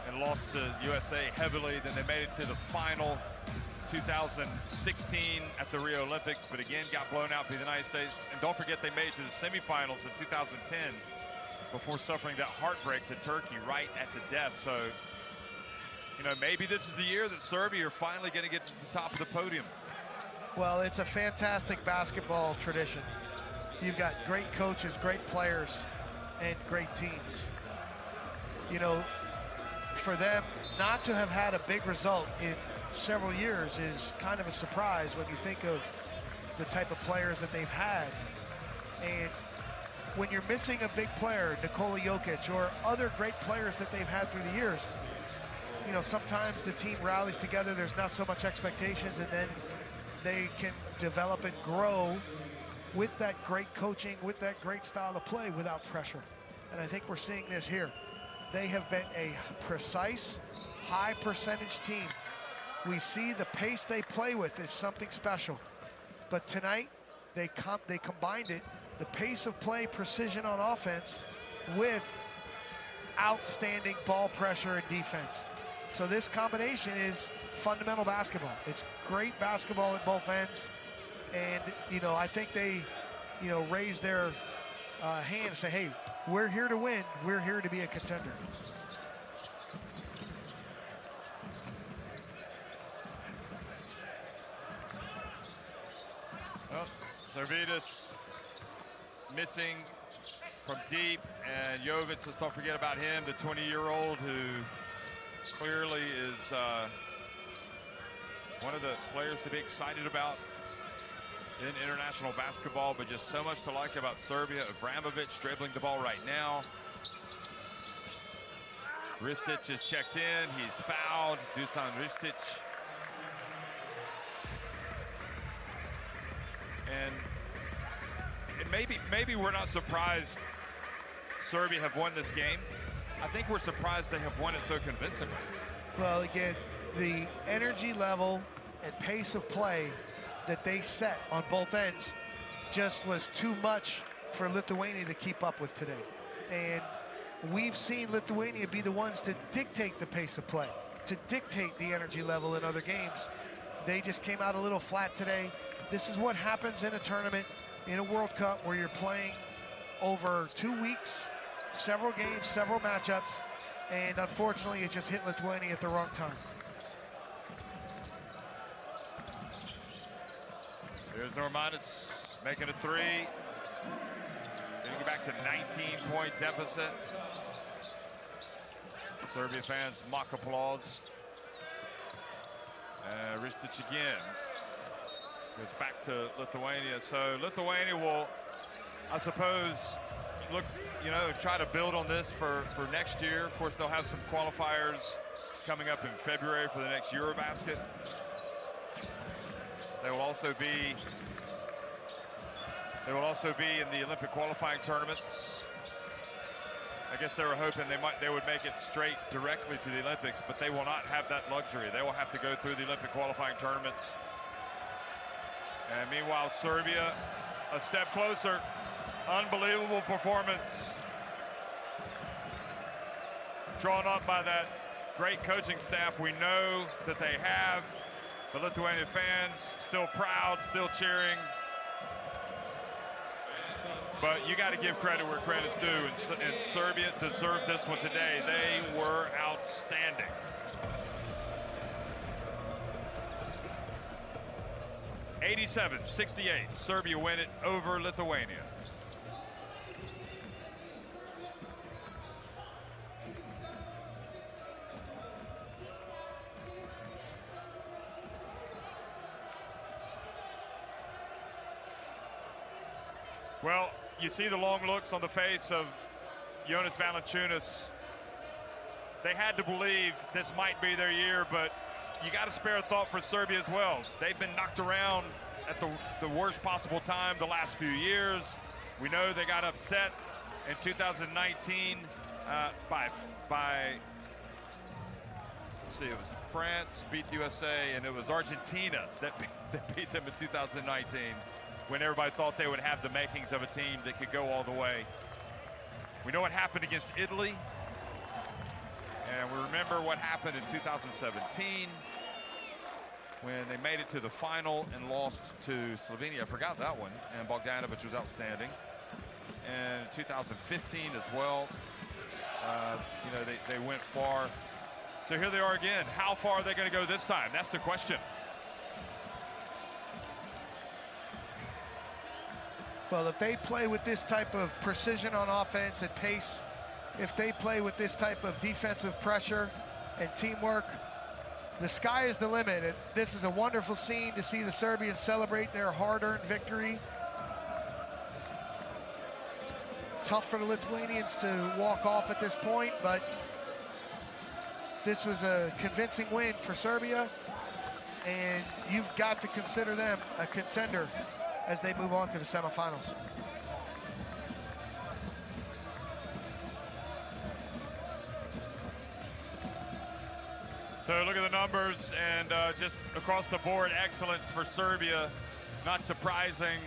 and lost to USA heavily. Then they made it to the final 2016 at the Rio Olympics, but again got blown out by the United States. And don't forget, they made it to the semifinals in 2010 before suffering that heartbreak to Turkey right at the death. So, you know, maybe this is the year that Serbia are finally going to get to the top of the podium. Well, it's a fantastic basketball tradition. You've got great coaches, great players, and great teams. You know, for them not to have had a big result in several years is kind of a surprise when you think of the type of players that they've had. And when you're missing a big player, Nikola Jokic, or other great players that they've had through the years, you know, sometimes the team rallies together, there's not so much expectations, and then they can develop and grow with that great coaching, with that great style of play without pressure. And I think we're seeing this here. They have been a precise, high percentage team. We see the pace they play with is something special. But tonight, they combined it, the pace of play, precision on offense, with outstanding ball pressure and defense. So this combination is fundamental basketball. It's great basketball at both ends. And, you know, I think they, you know, raise their hand and say, hey, we're here to win. We're here to be a contender. Well, Servidis missing from deep, and Jovic, let's don't forget about him, the 20-year-old who clearly is one of the players to be excited about in international basketball, but just so much to like about Serbia. Abramovic dribbling the ball right now. Ristic is checked in, he's fouled, Dusan Ristic. And maybe we're not surprised Serbia have won this game. I think we're surprised they have won it so convincingly. Well, again, the energy level and pace of play that they set on both ends just was too much for Lithuania to keep up with today. And we've seen Lithuania be the ones to dictate the pace of play, to dictate the energy level in other games. They just came out a little flat today. This is what happens in a tournament, in a World Cup, where you're playing over 2 weeks, several games, several matchups, and unfortunately it just hit Lithuania at the wrong time. There's Normanus making a three. Getting back to 19-point deficit. Serbia fans mock applause. Ristic again. Goes back to Lithuania. So Lithuania will, I suppose, look, you know, try to build on this for next year. Of course, they'll have some qualifiers coming up in February for the next Eurobasket. They will also be in the Olympic qualifying tournaments. I guess they were hoping they would make it straight directly to the Olympics, but they will not have that luxury. They will have to go through the Olympic qualifying tournaments. And meanwhile, Serbia a step closer. Unbelievable performance. Drawn up by that great coaching staff we know that they have. The Lithuanian fans still proud, still cheering. But you got to give credit where credit's due, and Serbia deserved this one today. They were outstanding. (87-68), Serbia win it over Lithuania. Well, you see the long looks on the face of Jonas Valanciunas. They had to believe this might be their year, but you got to spare a thought for Serbia as well. They've been knocked around at the worst possible time the last few years. We know they got upset in 2019 by let's see, it was France beat the USA, and it was Argentina that beat them in 2019. When everybody thought they would have the makings of a team that could go all the way. We know what happened against Italy. And we remember what happened in 2017 when they made it to the final and lost to Slovenia. I forgot that one. And Bogdanovic was outstanding. And 2015 as well. You know, they went far. So here they are again. How far are they going to go this time? That's the question. Well, if they play with this type of precision on offense and pace, if they play with this type of defensive pressure and teamwork, the sky is the limit. And this is a wonderful scene to see the Serbians celebrate their hard-earned victory. Tough for the Lithuanians to walk off at this point, but this was a convincing win for Serbia, and you've got to consider them a contender as they move on to the semifinals. So look at the numbers, and just across the board, excellence for Serbia. Not surprising.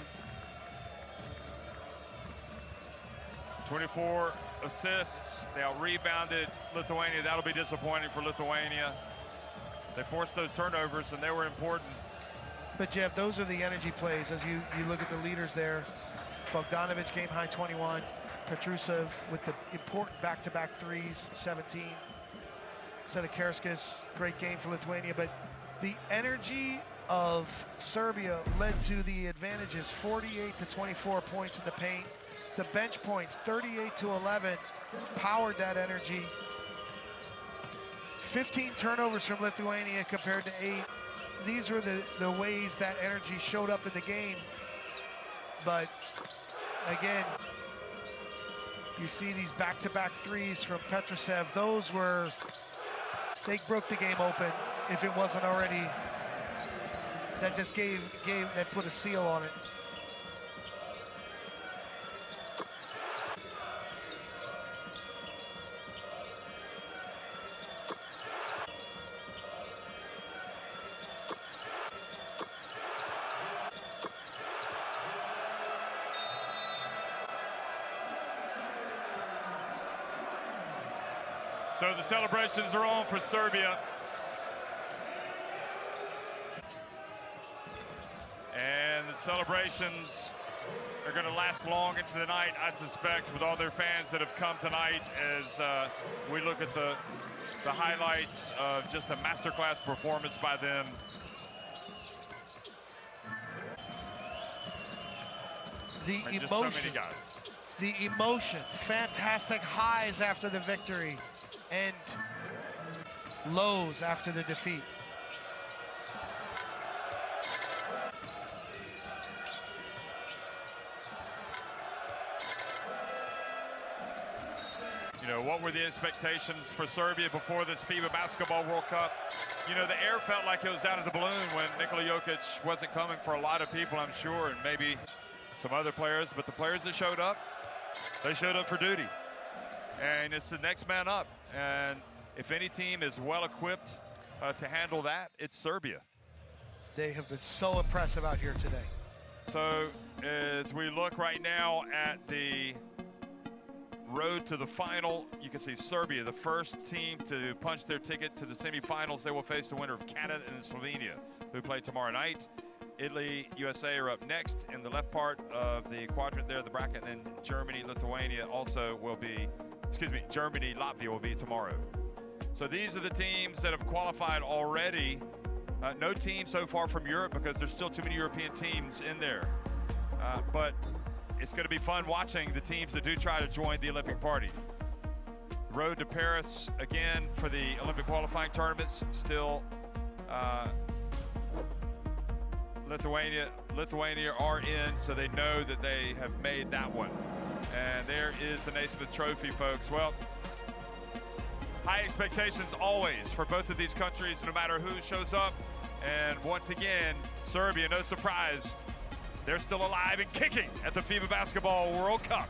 24 assists. They out-rebounded Lithuania. That'll be disappointing for Lithuania. They forced those turnovers, and they were important. But Jeff, those are the energy plays as you look at the leaders there. Bogdanovic game high 21. Petrusev with the important back-to-back threes, 17. Sedekarskas, great game for Lithuania. But the energy of Serbia led to the advantages, 48 to 24 points in the paint. The bench points, 38 to 11, powered that energy. 15 turnovers from Lithuania compared to 8. These were the ways that energy showed up in the game. But again, you see these back-to-back threes from Petrusev. Those were, they broke the game open if it wasn't already. That just that put a seal on it. So the celebrations are on for Serbia. And the celebrations are going to last long into the night, I suspect, with all their fans that have come tonight as we look at the highlights of just a masterclass performance by them. The and emotion, so many guys. The emotion, fantastic highs after the victory and lows after the defeat. You know, what were the expectations for Serbia before this FIBA Basketball World Cup? You know, the air felt like it was out of the balloon when Nikola Jokic wasn't coming for a lot of people, I'm sure, and maybe some other players, but the players that showed up, they showed up for duty. And it's the next man up. And if any team is well equipped to handle that, it's Serbia. They have been so impressive out here today. So as we look right now at the road to the final, you can see Serbia, the first team to punch their ticket to the semifinals. They will face the winner of Canada and Slovenia, who play tomorrow night. Italy, USA are up next in the left part of the quadrant there, the bracket, and then Germany, Lithuania also will be, Germany, Latvia will be tomorrow. So these are the teams that have qualified already. No team so far from Europe because there's still too many European teams in there. But it's going to be fun watching the teams that do try to join the Olympic party. Road to Paris again for the Olympic qualifying tournaments. Still Lithuania are in, so they know that they have made that one. And there is the Naismith Trophy, folks. Well, high expectations always for both of these countries, no matter who shows up. And once again, Serbia, no surprise, they're still alive and kicking at the FIBA Basketball World Cup.